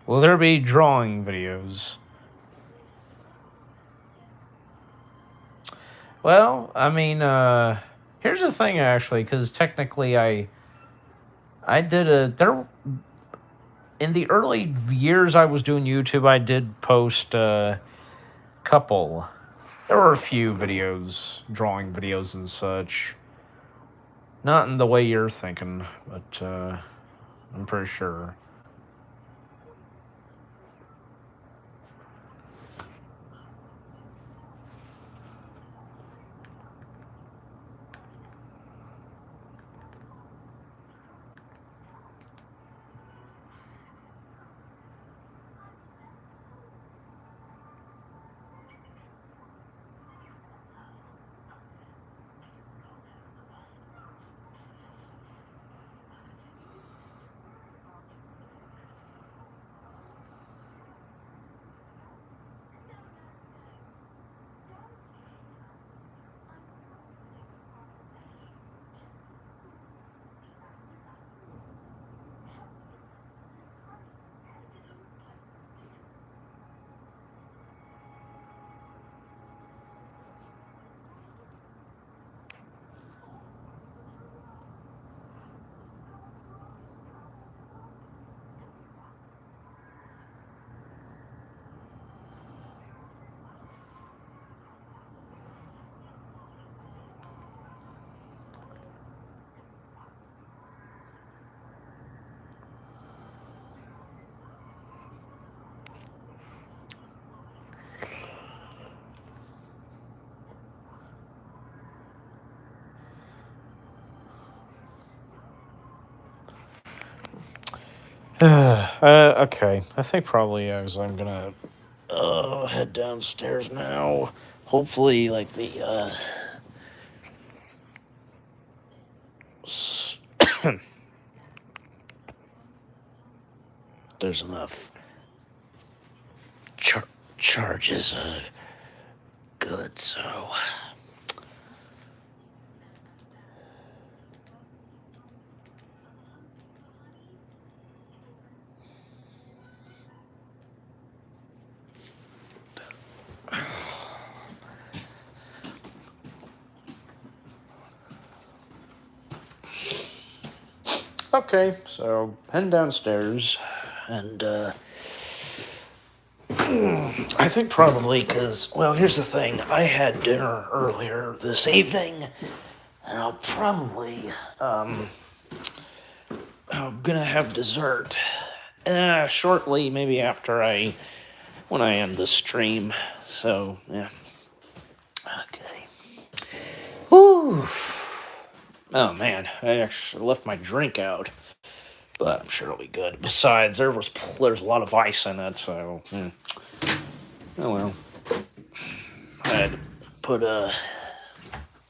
Will there be drawing videos? Well, here's the thing, actually, because technically I did in the early years I was doing YouTube, I did post a couple. There were a few videos, drawing videos and such. Not in the way you're thinking, but I'm pretty sure. Okay. I think probably as I'm gonna head downstairs now. Hopefully, like there's enough charges good, so. Okay, so heading downstairs, and I think probably because, well, here's the thing. I had dinner earlier this evening, and I'll probably, I'm gonna have dessert shortly, maybe when I end the stream. So, yeah. Okay. Whew. Oh, man, I actually left my drink out, but I'm sure it'll be good. Besides, there's a lot of ice in it, so, oh well. I had to put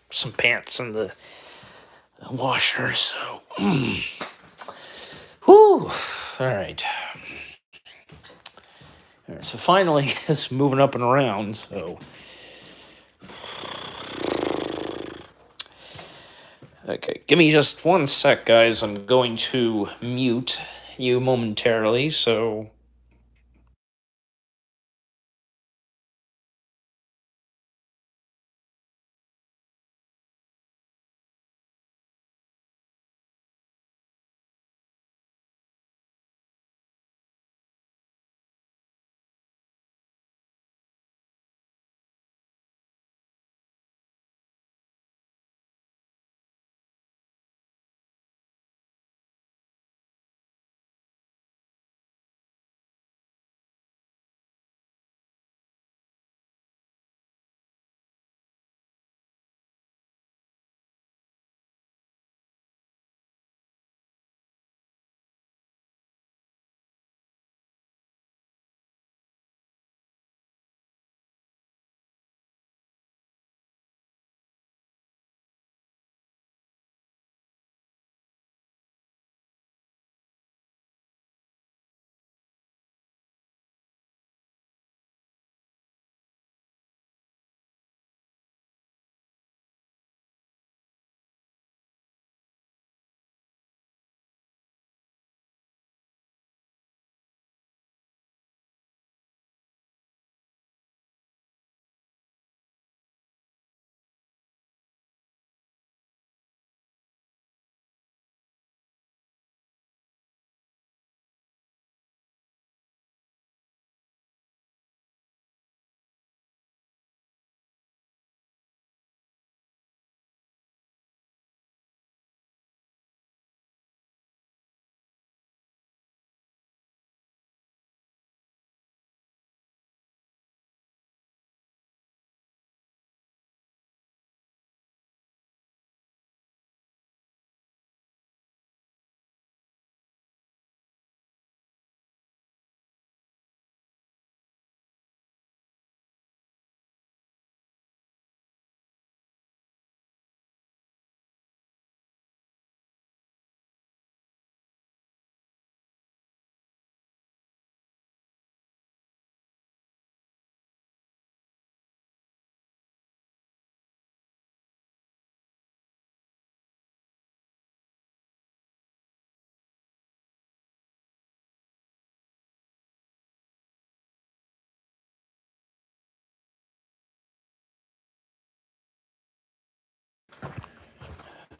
some pants in the washer, so. Whew. Alright. So finally, it's moving up and around, so. Okay, give me just one sec, guys. I'm going to mute you momentarily, so.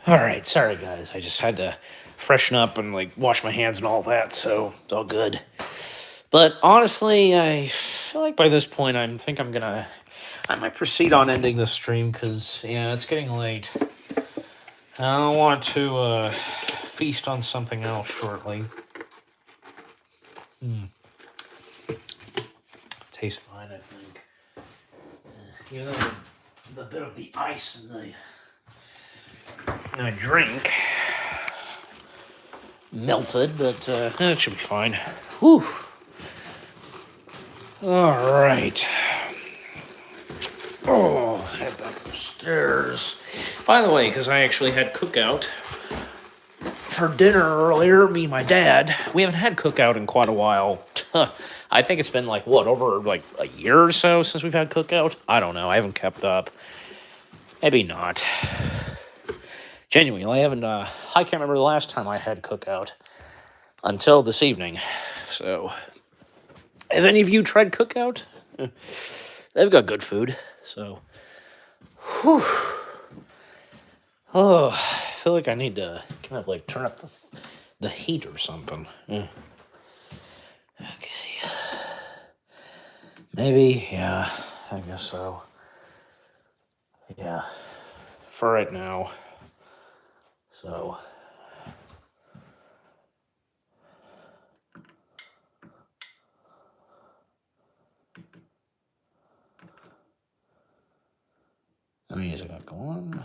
All right, sorry guys. I just had to freshen up and like wash my hands and all that, so it's all good. But honestly, I feel like by this point, I might proceed on ending the stream because yeah, it's getting late. I don't want to feast on something else shortly. Tastes fine, I think. You know, the bit of the ice in the drink melted, but it should be fine. Whew. All right. Oh, head back upstairs. By the way, because I actually had cookout for dinner earlier, me and my dad. We haven't had cookout in quite a while. I think it's been like, what, over like a year or so since we've had cookout? I don't know. I haven't kept up. Maybe not. Genuinely, I can't remember the last time I had cookout until this evening. So, have any of you tried cookout? They've got good food. So, whew. Oh, I feel like I need to kind of like turn up the heat or something. Yeah. Okay. Maybe, yeah, I guess so. Yeah. For right now. So. The music got going.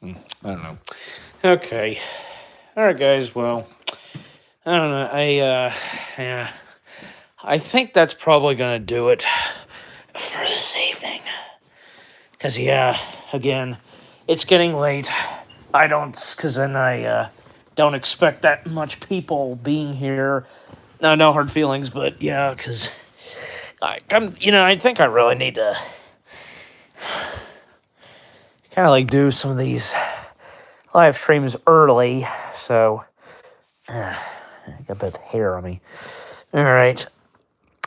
I don't know. Okay. All right, guys. Well, I don't know. Yeah. I think that's probably gonna do it for this evening. Cause yeah, again, it's getting late. Cause then I don't expect that much people being here. No hard feelings, but yeah, cause I think I really need to kind of like do some of these live streams early, so I got a bit of hair on me. All right,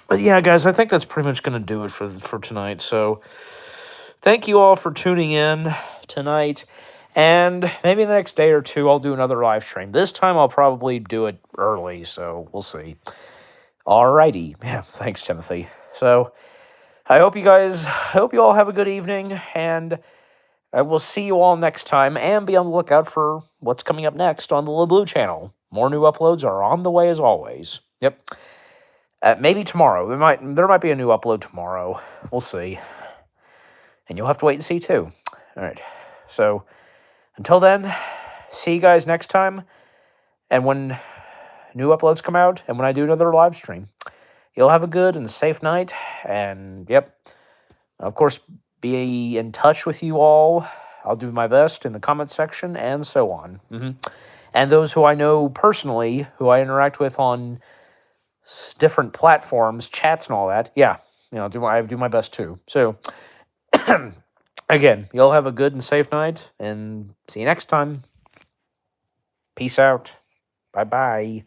but yeah, guys, I think that's pretty much gonna do it for tonight. So thank you all for tuning in tonight, and maybe the next day or two I'll do another live stream. This time I'll probably do it early, so we'll see. Alrighty, yeah, thanks, Timothy. So I hope you all have a good evening, and I will see you all next time, and be on the lookout for what's coming up next on the LeBlue channel. More new uploads are on the way as always. Yep. Maybe tomorrow. There might be a new upload tomorrow. We'll see. And you'll have to wait and see too. All right. So until then, see you guys next time. And when new uploads come out, and when I do another live stream, you'll have a good and safe night. And yep, of course, be in touch with you all. I'll do my best in the comments section and so on. And those who I know personally, who I interact with on different platforms, chats and all that, yeah, I do my best too. So, again, y'all have a good and safe night, and see you next time. Peace out. Bye-bye.